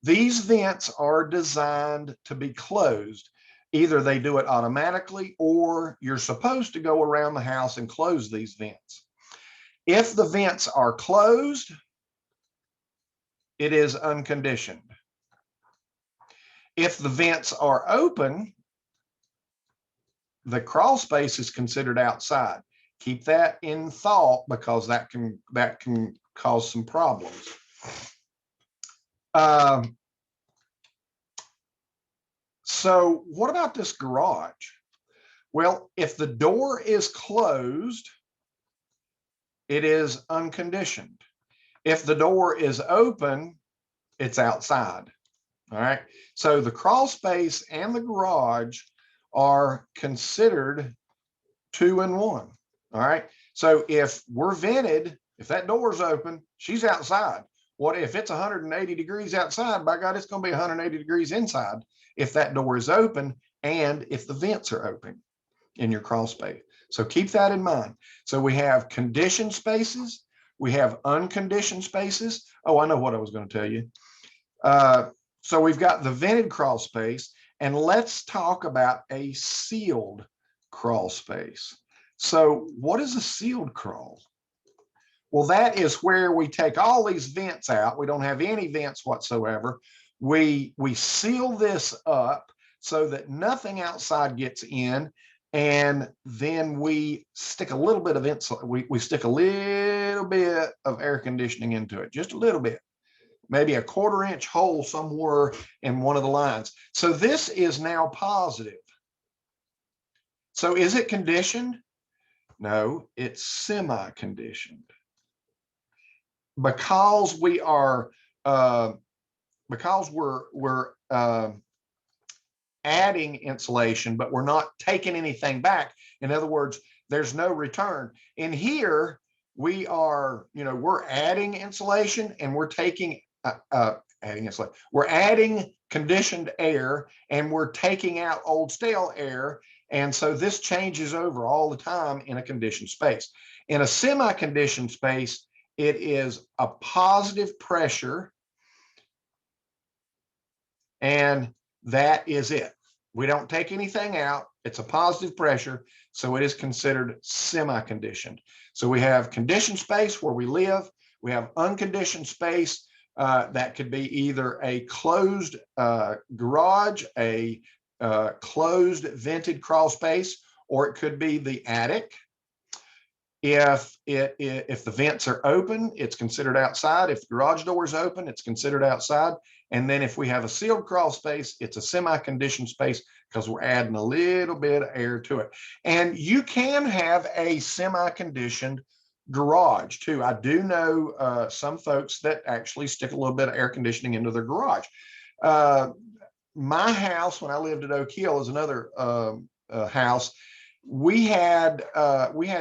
these vents are designed to be closed. Either they do it automatically or you're supposed to go around the house and close these vents. If the vents are closed, it is unconditioned. If the vents are open, the crawl space is considered outside. Keep that in thought because that can cause some problems. So what about this garage? Well, if the door is closed, it is unconditioned. If the door is open, it's outside. All right. So the crawl space and the garage are considered 2 in 1. All right. So if we're vented, if that door is open, she's outside. What if it's 180 degrees outside? By God, it's going to be 180 degrees inside if that door is open and if the vents are open in your crawl space. So keep that in mind. So we have conditioned spaces. We have unconditioned spaces. Oh, I know what I was going to tell you. So we've got the vented crawl space, and let's talk about a sealed crawl space. So what is a sealed crawl? Well, that is where we take all these vents out. We don't have any vents whatsoever. We seal this up so that nothing outside gets in, and then we stick a little bit of we stick a little bit of air conditioning into it, just a little bit, maybe a 1/4 inch hole somewhere in one of the lines. So this is now positive. So is it conditioned? No, it's semi-conditioned. Because we are because we're adding insulation, but we're not taking anything back. In other words, there's no return. In here, we are, we're adding insulation and we're taking adding insulation. We're adding conditioned air and we're taking out old stale air. And so this changes over all the time in a conditioned space. In a semi-conditioned space, it is a positive pressure, and that is it. We don't take anything out. It's a positive pressure, so it is considered semi-conditioned. So we have conditioned space where we live. We have unconditioned space that could be either a closed garage, a closed vented crawl space, or it could be the attic. If the vents are open, it's considered outside. If the garage door is open, it's considered outside. And then if we have a sealed crawl space, it's a semi-conditioned space because we're adding a little bit of air to it. And you can have a semi-conditioned garage too. I do know some folks that actually stick a little bit of air conditioning into their garage. my house, when I lived at Oak Hill, is another house. We had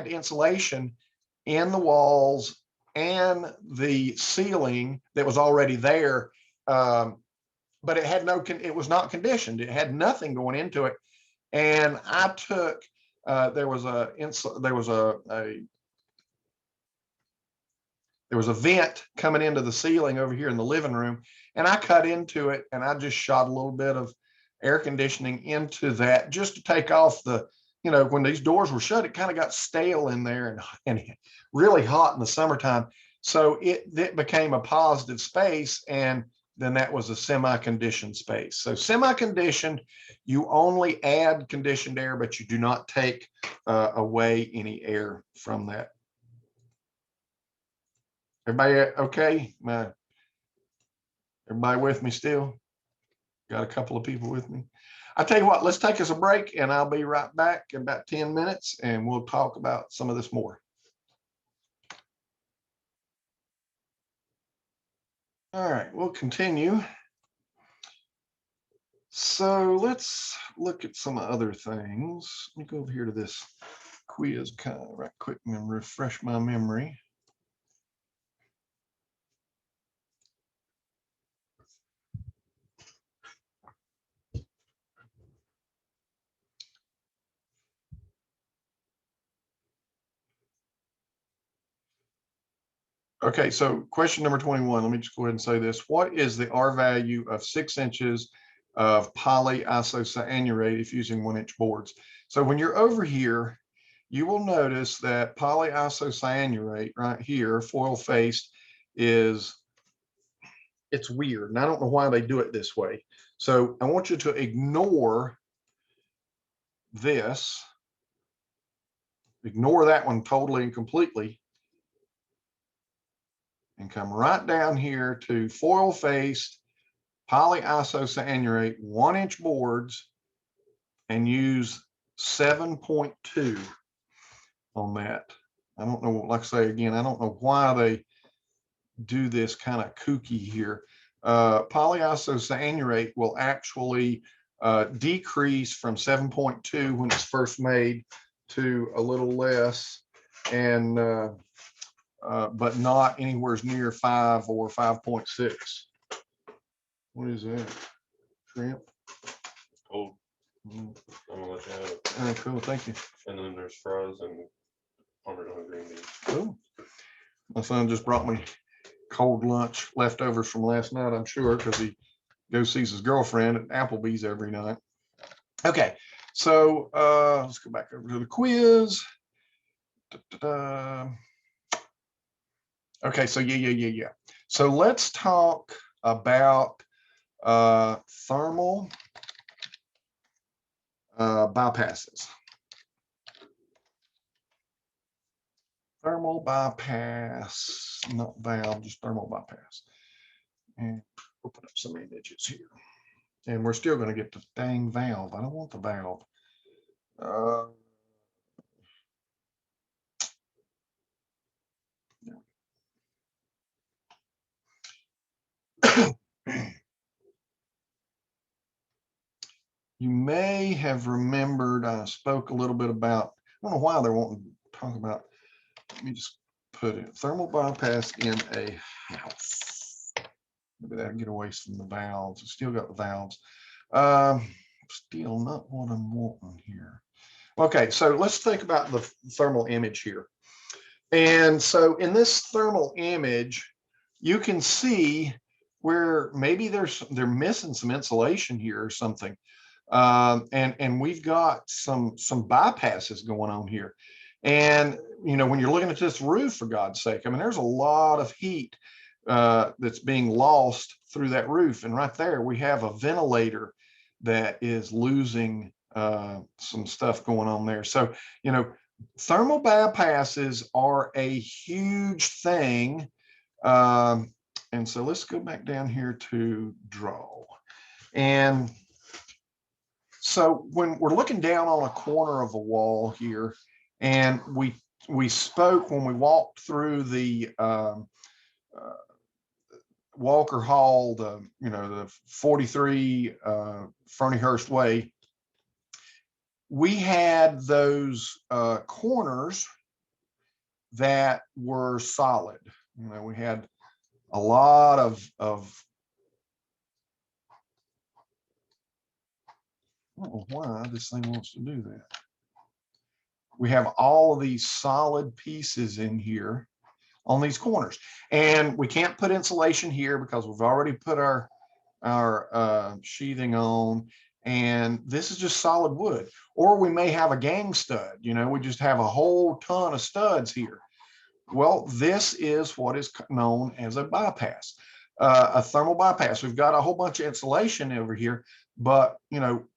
insulation in the walls and the ceiling that was already there, but it had it was not conditioned. It had nothing going into it. And I took there was a vent coming into the ceiling over here in the living room, and I cut into it, and I just shot a little bit of air conditioning into that just to take off the, when these doors were shut, it kind of got stale in there and really hot in the summertime. So it became a positive space, and then that was a semi-conditioned space. So semi-conditioned, you only add conditioned air, but you do not take away any air from that. Everybody okay? Everybody with me still? Got a couple of people with me. I'll tell you what, let's take us a break, and I'll be right back in about 10 minutes, and we'll talk about some of this more. All right, we'll continue. So let's look at some other things. Let me go over here to this quiz kind of right quick and refresh my memory. Okay, so question number 21, let me just go ahead and say this. What is the R value of 6 inches of polyisocyanurate if using 1-inch boards? So when you're over here, you will notice that polyisocyanurate right here, foil faced, it's weird. And I don't know why they do it this way. So I want you to ignore this. Ignore that one totally and completely. And come right down here to foil faced polyisocyanurate 1-inch boards and use 7.2 on that. I don't know, like I say again, I don't know why they do this kind of kooky here. Polyisocyanurate will actually decrease from 7.2 when it's first made to a little less, and but not anywhere near 5 or 5.6. What is that? Shrimp? Cold. I'm gonna let you have it. Oh, cool, thank you. And then there's fries and Parmesan green beans. Cool. My son just brought me cold lunch, leftovers from last night, I'm sure, because he goes sees his girlfriend at Applebee's every night. Okay, so let's go back over to the quiz. Okay, so yeah. So let's talk about thermal bypasses. Thermal bypass, not valve, just thermal bypass. And open up some images here. And we're still going to get the dang valve. I don't want the valve. You may have remembered I spoke a little bit about, I don't know why they're wanting to talk about, let me just put it, thermal bypass in a house. Maybe that'll get away from the valves. It's still got the valves. Still not what I'm wanting here. Okay, so let's think about the thermal image here. And so in this thermal image, you can see where maybe they're missing some insulation here or something. And we've got some bypasses going on here. And, when you're looking at this roof, for God's sake, I mean, there's a lot of heat that's being lost through that roof. And right there, we have a ventilator that is losing some stuff going on there. So, thermal bypasses are a huge thing. And so let's go back down here to draw. And so when we're looking down on a corner of a wall here, and we spoke when we walked through the Walker Hall, the 43 Fernyhurst Way, we had those corners that were solid. We had a lot of I don't know why this thing wants to do that. We have all of these solid pieces in here on these corners, and we can't put insulation here because we've already put our sheathing on, and this is just solid wood. Or we may have a gang stud, we just have a whole ton of studs here. Well, this is what is known as a bypass, a thermal bypass. We've got a whole bunch of insulation over here, but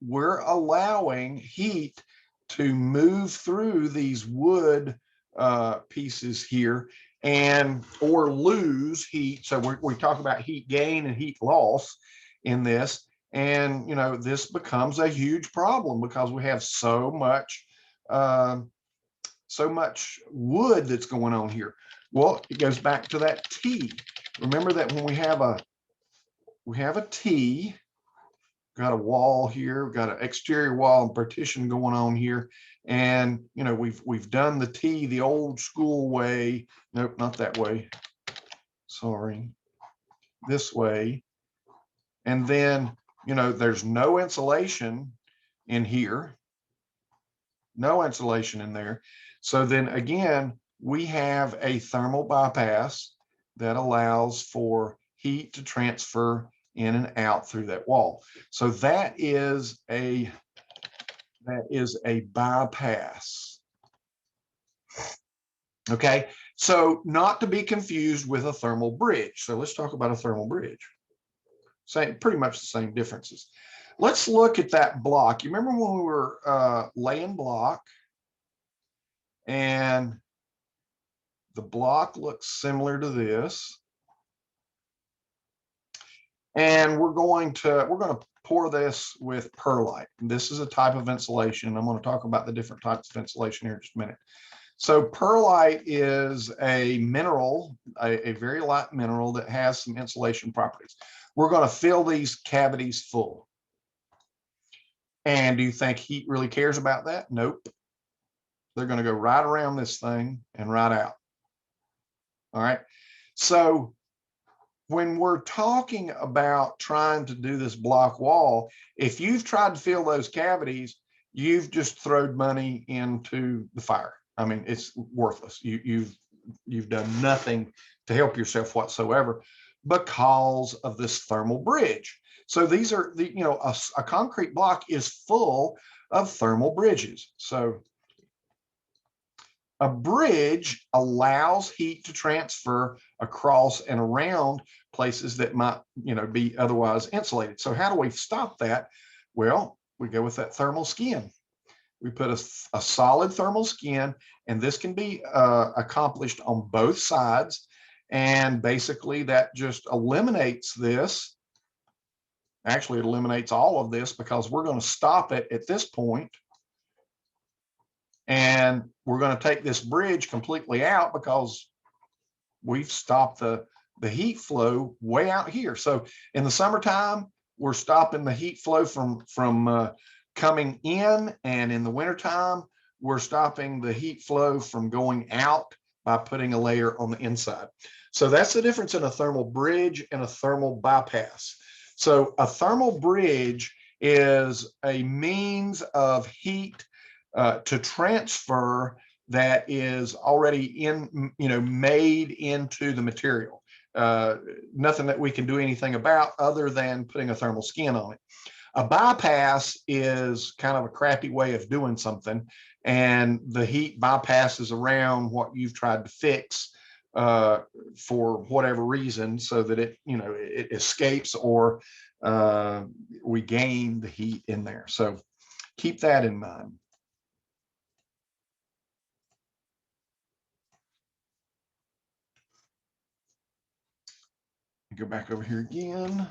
we're allowing heat to move through these wood pieces here or lose heat. So we talk about heat gain and heat loss in this. And, this becomes a huge problem because we have so much wood that's going on here. Well, it goes back to that T. Remember that when we have a T, got a wall here, we've got an exterior wall and partition going on here. And, we've done the T the old school way. Nope, not that way. Sorry. This way. And then, there's no insulation in here. No insulation in there. So then again, we have a thermal bypass that allows for heat to transfer in and out through that wall. So that is a bypass. Okay, so not to be confused with a thermal bridge. So let's talk about a thermal bridge. Pretty much the same differences. Let's look at that block. You remember when we were laying block, and the block looks similar to this. And we're going to pour this with perlite. This is a type of insulation. I'm going to talk about the different types of insulation here in just a minute. So perlite is a mineral, a very light mineral that has some insulation properties. We're going to fill these cavities full. And do you think heat really cares about that? Nope. They're going to go right around this thing and right out. All right. So when we're talking about trying to do this block wall, if you've tried to fill those cavities, you've just thrown money into the fire. I mean, it's worthless. You've done nothing to help yourself whatsoever because of this thermal bridge. So these are a concrete block is full of thermal bridges. So a bridge allows heat to transfer across and around places that might, be otherwise insulated. So how do we stop that? Well, we go with that thermal skin. We put a solid thermal skin, and this can be accomplished on both sides. And basically that just eliminates this. Actually, it eliminates all of this because we're going to stop it at this point. And we're going to take this bridge completely out because we've stopped the heat flow way out here. So in the summertime, we're stopping the heat flow from coming in, and in the wintertime, we're stopping the heat flow from going out by putting a layer on the inside. So that's the difference in a thermal bridge and a thermal bypass. So a thermal bridge is a means of heat to transfer that is already made into the material. Nothing that we can do anything about other than putting a thermal skin on it. A bypass is kind of a crappy way of doing something, and the heat bypasses around what you've tried to fix for whatever reason, so that it escapes, or we gain the heat in there. So keep that in mind. Go back over here again.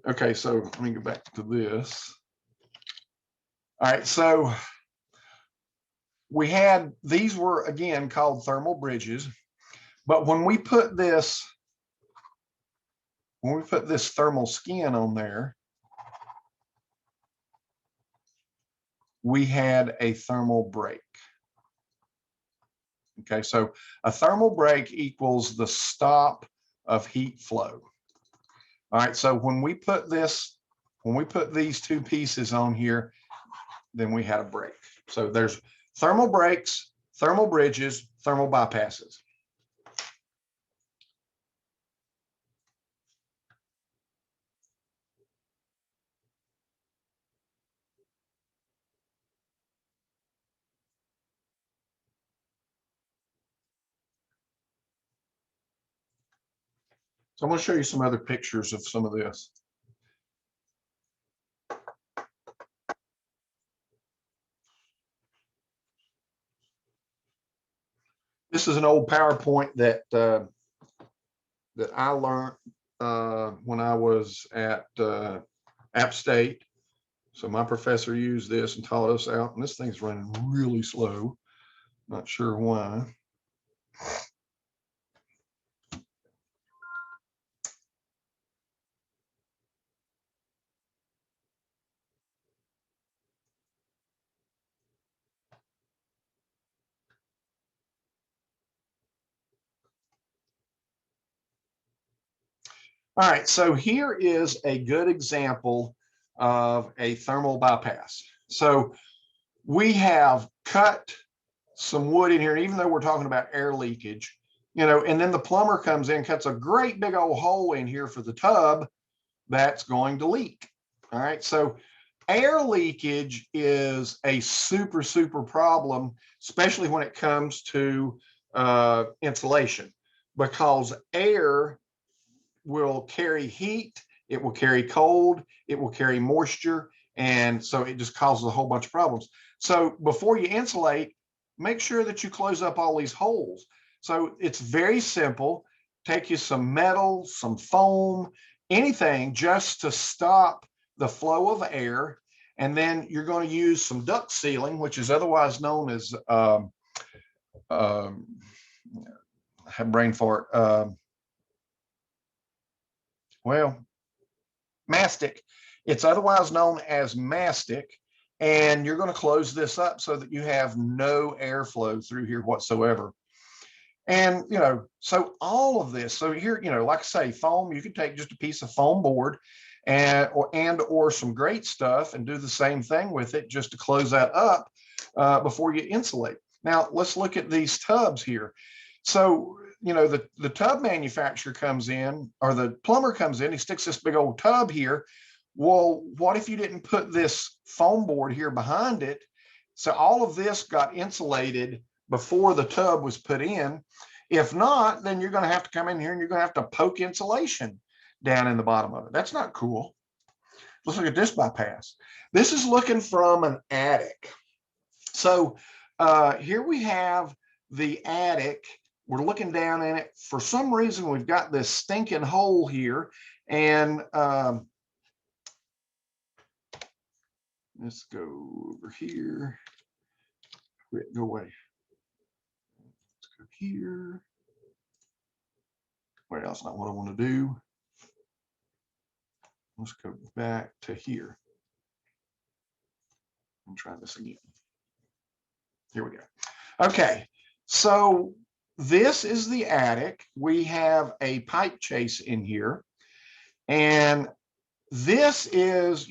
Okay, so let me go back to this. All right, so these were again called thermal bridges, but when we put this thermal skin on there, we had a thermal break. Okay, so a thermal break equals the stop of heat flow. All right, so when we put these two pieces on here, then we had a break. So there's thermal breaks, thermal bridges, thermal bypasses. So I'm going to show you some other pictures of some of this. This is an old PowerPoint that I learned when I was at App State. So my professor used this and taught us out, and this thing's running really slow. Not sure why. All right, so here is a good example of a thermal bypass. So we have cut some wood in here, even though we're talking about air leakage, and then the plumber comes in, cuts a great big old hole in here for the tub that's going to leak. All right, so air leakage is a super, super problem, especially when it comes to insulation, because air will carry heat, it will carry cold, it will carry moisture, and so it just causes a whole bunch of problems. So before you insulate, make sure that you close up all these holes. So it's very simple. Take you some metal, some foam, anything just to stop the flow of air. And then you're going to use some duct sealing, which is otherwise known as brain fart. Mastic. It's otherwise known as mastic. And you're going to close this up so that you have no airflow through here whatsoever. And, so all of this, so here, like I say, foam, you could take just a piece of foam board or some great stuff and do the same thing with it just to close that up before you insulate. Now, let's look at these tubs here. So, the tub manufacturer comes in, or the plumber comes in, he sticks this big old tub here. Well, what if you didn't put this foam board here behind it? So all of this got insulated before the tub was put in. If not, then you're going to have to come in here and you're going to have to poke insulation down in the bottom of it. That's not cool. Let's look at this bypass. This is looking from an attic. So here we have the attic. We're looking down in it. For some reason, we've got this stinking hole here. And let's go over here. Quit, go away. Let's go here. Wait, that's not what I want to do. Let's go back to here. And try this again. Here we go. Okay, so this is the attic. We have a pipe chase in here. And this is,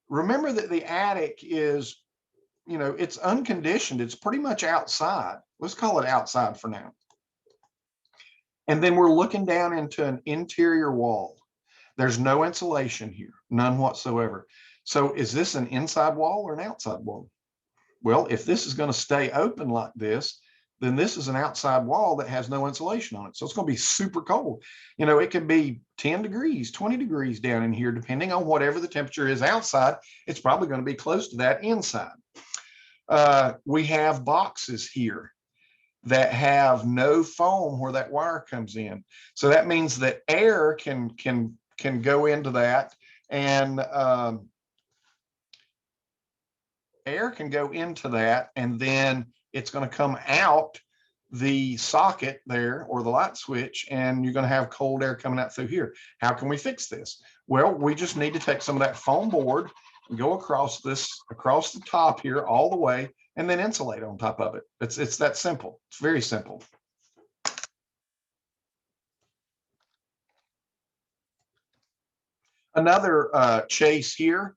remember that the attic is, it's unconditioned. It's pretty much outside. Let's call it outside for now. And then we're looking down into an interior wall. There's no insulation here, none whatsoever. So is this an inside wall or an outside wall? Well, if this is going to stay open like this, then this is an outside wall that has no insulation on it. So it's going to be super cold. It could be 10 degrees, 20 degrees down in here, depending on whatever the temperature is outside. It's probably going to be close to that inside. We have boxes here that have no foam where that wire comes in. So that means that air can go into that and air can go into that, and then it's going to come out the socket there or the light switch, and you're going to have cold air coming out through here. How can we fix this? Well, we just need to take some of that foam board and go across the top here all the way, and then insulate on top of it. It's that simple. It's very simple. Another chase here.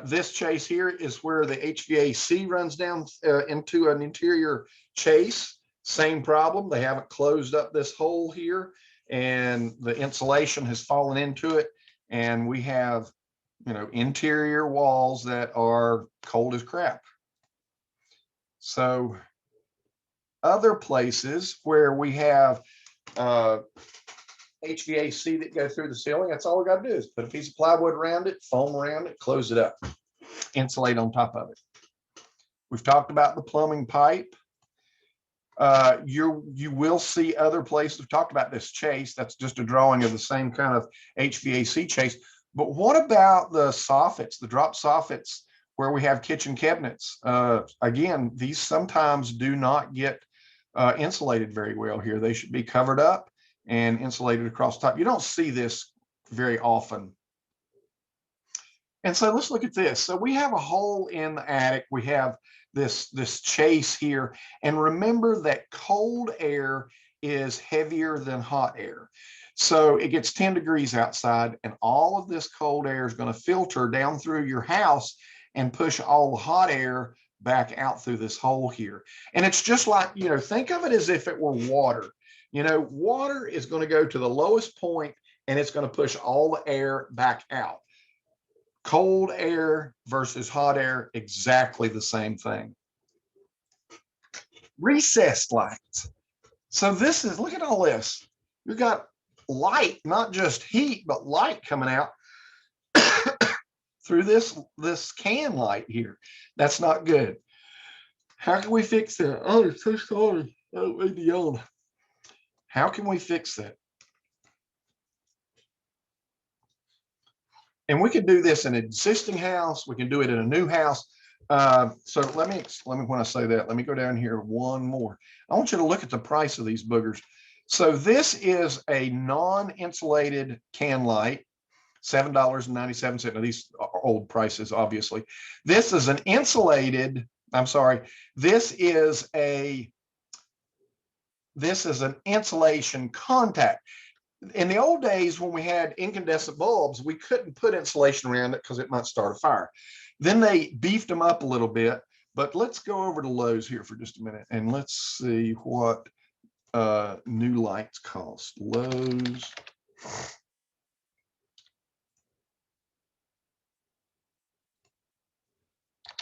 This chase here is where the HVAC runs down into an interior chase. Same problem. They haven't closed up this hole here, and the insulation has fallen into it, and we have, interior walls that are cold as crap. So other places where we have HVAC that go through the ceiling, that's all we got to do is put a piece of plywood around it, foam around it, close it up, insulate on top of it. We've talked about the plumbing pipe. You will see other places. We've talked about this chase. That's just a drawing of the same kind of HVAC chase. But what about the soffits, the drop soffits where we have kitchen cabinets? Again, these sometimes do not get insulated very well here. They should be covered up and insulated across the top. You don't see this very often. And so let's look at this. So we have a hole in the attic. We have this chase here. And remember that cold air is heavier than hot air. So it gets 10 degrees outside, and all of this cold air is going to filter down through your house and push all the hot air back out through this hole here. And it's just like, think of it as if it were water. Water is going to go to the lowest point, and it's going to push all the air back out. Cold air versus hot air, exactly the same thing. Recessed lights. So look at all this. You've got light, not just heat, but light coming out through this can light here. That's not good. How can we fix that? Oh, it's so sorry. Oh, leave me alone. How can we fix that? And we can do this in an existing house. We can do it in a new house. So let me, when I say that, let me go down here one more. I want you to look at the price of these boogers. So this is a non-insulated can light, $7.97. Now these are old prices, obviously. This is an insulated, this is an insulation contact. In the old days, when we had incandescent bulbs, we couldn't put insulation around it because it might start a fire. Then they beefed them up a little bit, but let's go over to Lowe's here for just a minute and let's see what new lights cost. Lowe's.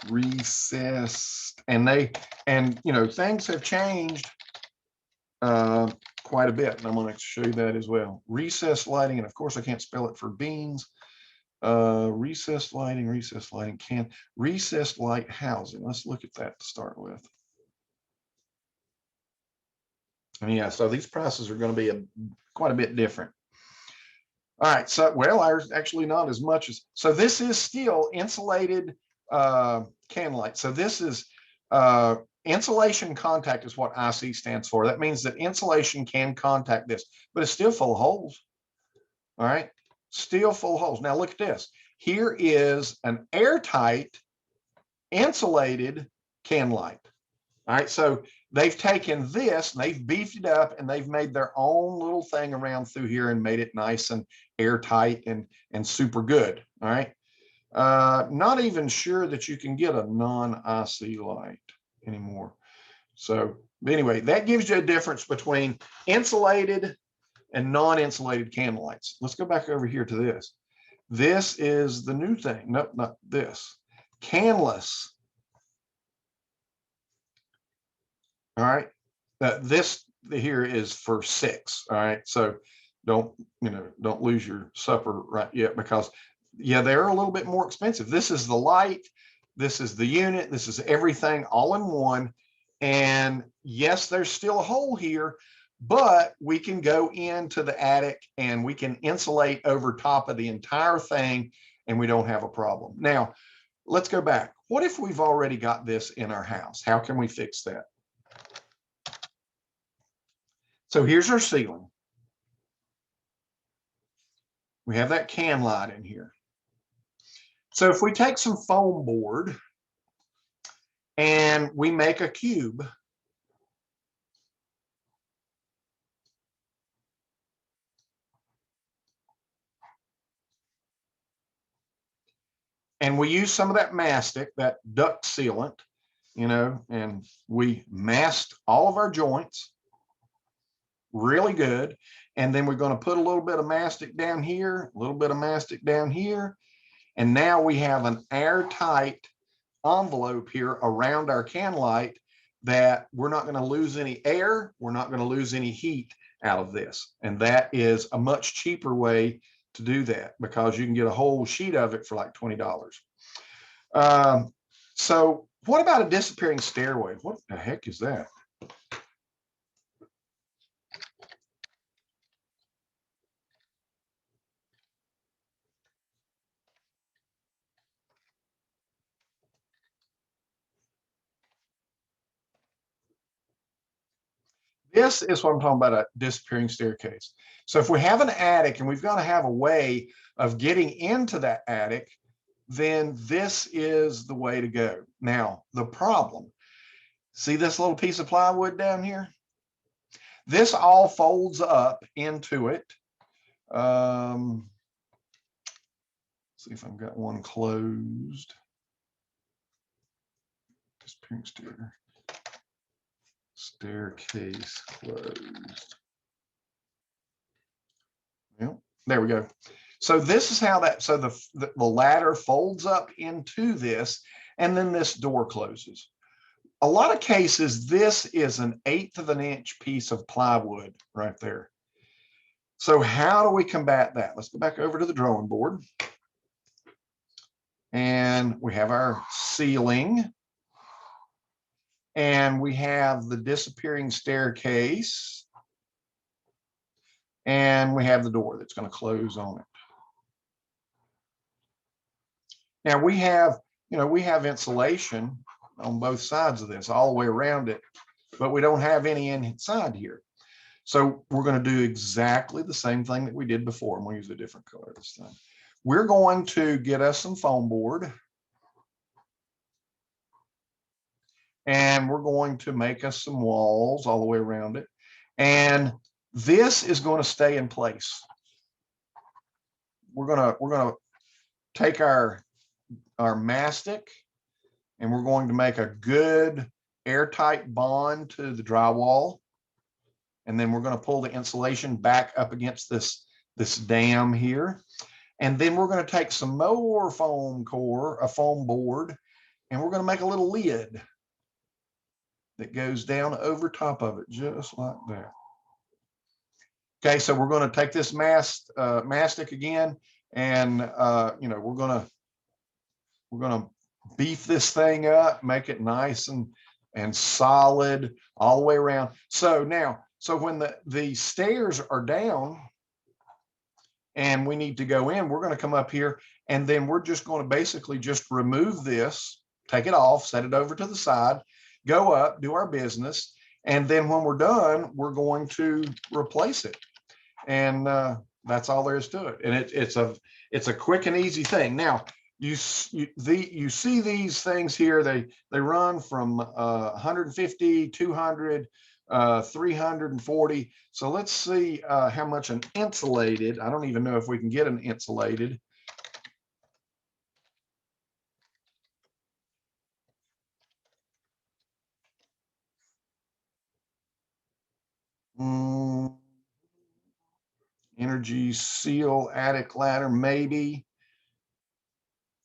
Recessed, and things have changed quite a bit, and I'm going to show you that as well. Recessed lighting, and of course I can't spell it for beans. Recessed lighting, recessed light housing. Let's look at that to start with. And yeah, so these prices are going to be quite a bit different. All right, so there's actually not as much as, so this is still insulated can light. So this is insulation contact is what IC stands for. That means that insulation can contact this, but it's still full of holes. All right, still full of holes. Now look at this. Here is an airtight insulated can light. All right, so they've taken this and they've beefed it up and they've made their own little thing around through here and made it nice and airtight and super good. All right. Not even sure that you can get a non-IC light anymore. So anyway, that gives you a difference between insulated and non-insulated can lights. Let's go back over here to this. This is the new thing. Nope, not this. Canless. All right. This here is for 6. All right. So don't lose your supper right yet, because yeah, they're a little bit more expensive. This is the light, this is the unit, this is everything all in one. And yes, there's still a hole here, but we can go into the attic and we can insulate over top of the entire thing and we don't have a problem. Now, let's go back. What if we've already got this in our house? How can we fix that? So here's our ceiling. We have that can light in here. So if we take some foam board and we make a cube, and we use some of that mastic, that duct sealant, you know, and we masked all of our joints really good. And then we're going to put a little bit of mastic down here, a little bit of mastic down here. And now we have an airtight envelope here around our can light that we're not going to lose any air. We're not going to lose any heat out of this. And that is a much cheaper way to do that because you can get a whole sheet of it for like $20. So what about a disappearing stairway? What the heck is that? This is what I'm talking about, a disappearing staircase. So if we have an attic and we've got to have a way of getting into that attic, then this is the way to go. Now, the problem, see this little piece of plywood down here? This all folds up into it. See if I've got one closed. Disappearing staircase closed. Well, there we go. So this is how that, so the ladder folds up into this, and then this door closes. A lot of cases, this is an 1/8 of an inch piece of plywood right there. So how do we combat that? Let's go back over to the drawing board. And we have our ceiling. And we have the disappearing staircase. And we have the door that's going to close on it. Now we have, you know, we have insulation on both sides of this, all the way around it, but we don't have any inside here. So we're going to do exactly the same thing that we did before. I'm going to use a different color this time. We're going to get us some foam board. And we're going to make us some walls all the way around it. And this is going to stay in place. We're going to take our mastic, and we're going to make a good airtight bond to the drywall. And then we're going to pull the insulation back up against this dam here. And then we're going to take some more foam core, a foam board, and we're going to make a little lid that goes down over top of it, just like that. Okay, so we're going to take this mastic again, and you know, we're going to beef this thing up, make it nice and solid all the way around. So now, so when the stairs are down and we need to go in, we're going to come up here, and then we're just going to basically just remove this, take it off, set it over to the side, go up, do our business, and then when we're done, we're going to replace it. And that's all there is to it. And it's a quick and easy thing. Now, you see these things here, they run from 150, 200, 340. So let's see how much an insulated, I don't even know if we can get an insulated. Energy seal attic ladder, maybe.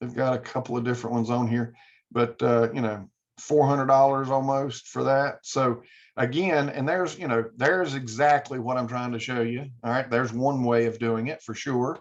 They've got a couple of different ones on here, but you know, $400 almost for that. So again, and there's, you know, there's exactly what I'm trying to show you. All right, there's one way of doing it for sure.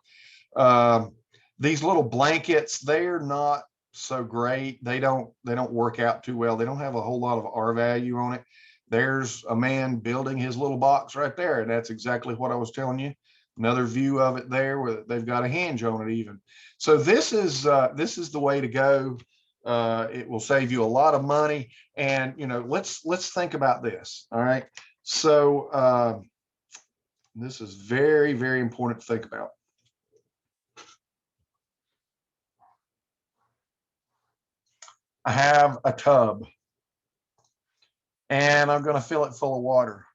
These little blankets, they're not so great. They don't work out too well. They don't have a whole lot of R value on it. There's a man building his little box right there, and that's exactly what I was telling you. Another view of it there where they've got a hinge on it even. So this is the way to go. It will save you a lot of money. And, you know, let's think about this. All right. So this is very, very important to think about. I have a tub and I'm going to fill it full of water.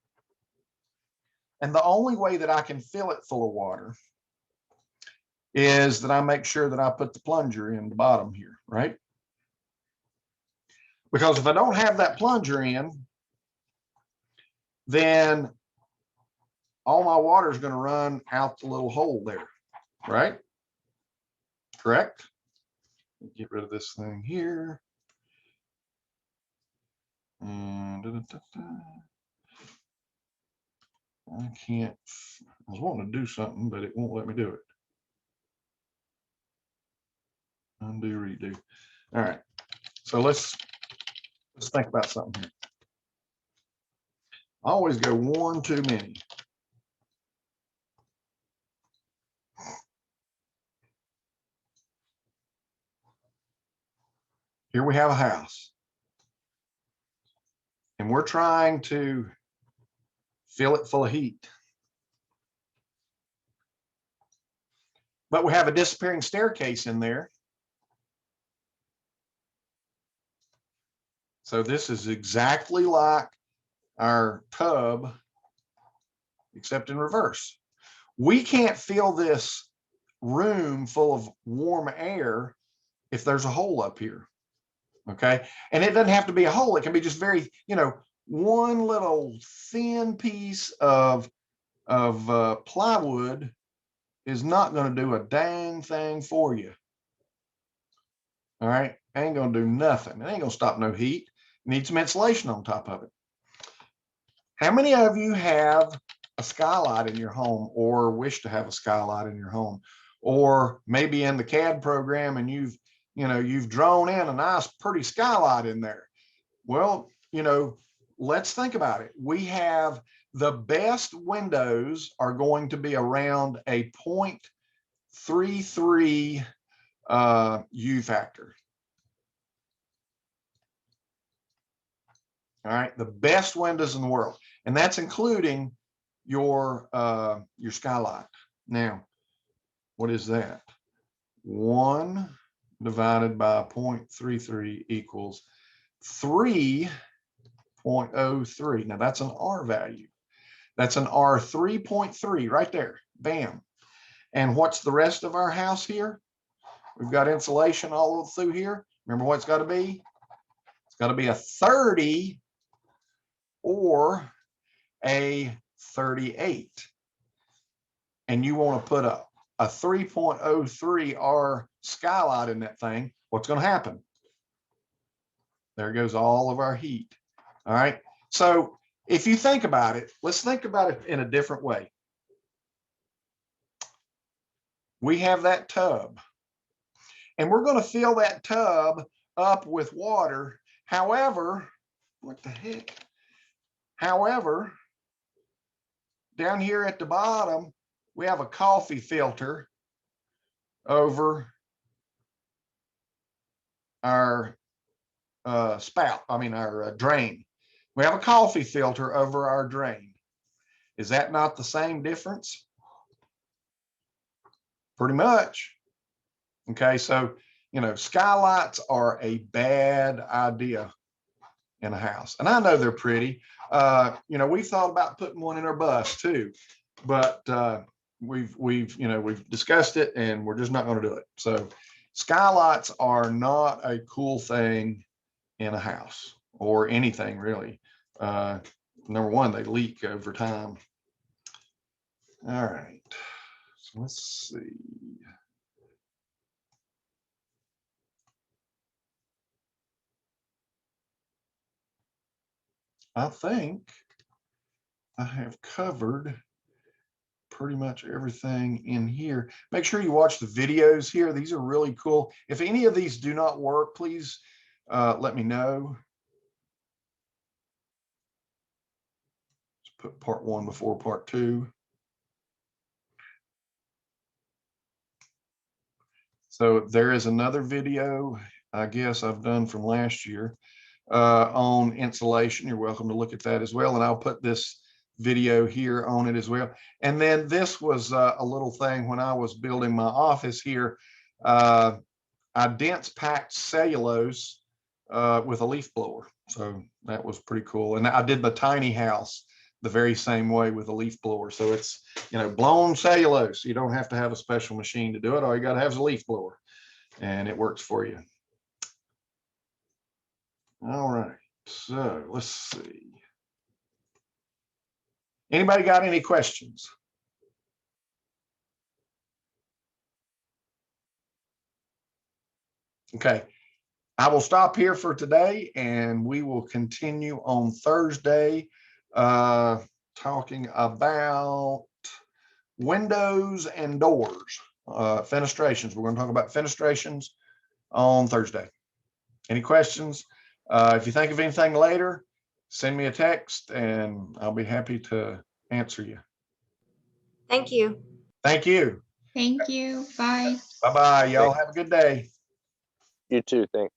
And the only way that I can fill it full of water is that I make sure that I put the plunger in the bottom here, right? Because if I don't have that plunger in, then all my water is going to run out the little hole there, right? Correct? Get rid of this thing here. And I can't, I was wanting to do something, but it won't let me do it. Undo, redo. All right. So let's think about something here. I always go one too many. Here we have a house. And we're trying to fill it full of heat. But we have a disappearing staircase in there. So this is exactly like our tub, except in reverse. We can't fill this room full of warm air if there's a hole up here. Okay. And it doesn't have to be a hole. It can be just very, you know, one little thin piece of plywood is not going to do a dang thing for you. All right. Ain't going to do nothing. It ain't going to stop no heat. Need some insulation on top of it. How many of you have a skylight in your home or wish to have a skylight in your home? Or maybe in the CAD program and you've drawn in a nice pretty skylight in there. Well, you know, let's think about it. We have the best windows are going to be around a 0.33 U factor. All right, the best windows in the world, and that's including your skylight. Now, what is that? 1 divided by 0.33 equals 3.03. Now that's an R value. That's an R 3.3 right there. Bam. And what's the rest of our house here? We've got insulation all through here. Remember what it's got to be? It's got to be a 30 or a 38. And you want to put a 3.03 R skylight in that thing. What's going to happen? There goes all of our heat. All right. So if you think about it, let's think about it in a different way. We have that tub and we're going to fill that tub up with water. However, what the heck? However, down here at the bottom, we have a coffee filter over our spout. I mean, our drain. We have a coffee filter over our drain. Is that not the same difference? Pretty much. Okay, so, you know, skylights are a bad idea in a house. And I know they're pretty. You know, we thought about putting one in our bus too, but we've discussed it and we're just not going to do it. So skylights are not a cool thing in a house or anything really. Number one, they leak over time. All right, so let's see. I think I have covered pretty much everything in here. Make sure you watch the videos here. These are really cool. If any of these do not work, please let me know. Let's put part 1 before part 2. So there is another video, I guess I've done from last year on insulation. You're welcome to look at that as well. And I'll put this video here on it as well. And then this was a little thing when I was building my office here. I dense packed cellulose with a leaf blower. So that was pretty cool. And I did the tiny house the very same way with a leaf blower. So it's, you know, blown cellulose. You don't have to have a special machine to do it. All you got to have is a leaf blower and it works for you. All right, so let's see. Anybody got any questions? Okay, I will stop here for today and we will continue on Thursday talking about windows and doors, fenestrations. We're going to talk about fenestrations on Thursday. Any questions? If you think of anything later, send me a text and I'll be happy to answer you. Thank you. Thank you. Thank you. Bye. Bye-bye. Y'all have a good day. You too. Thanks.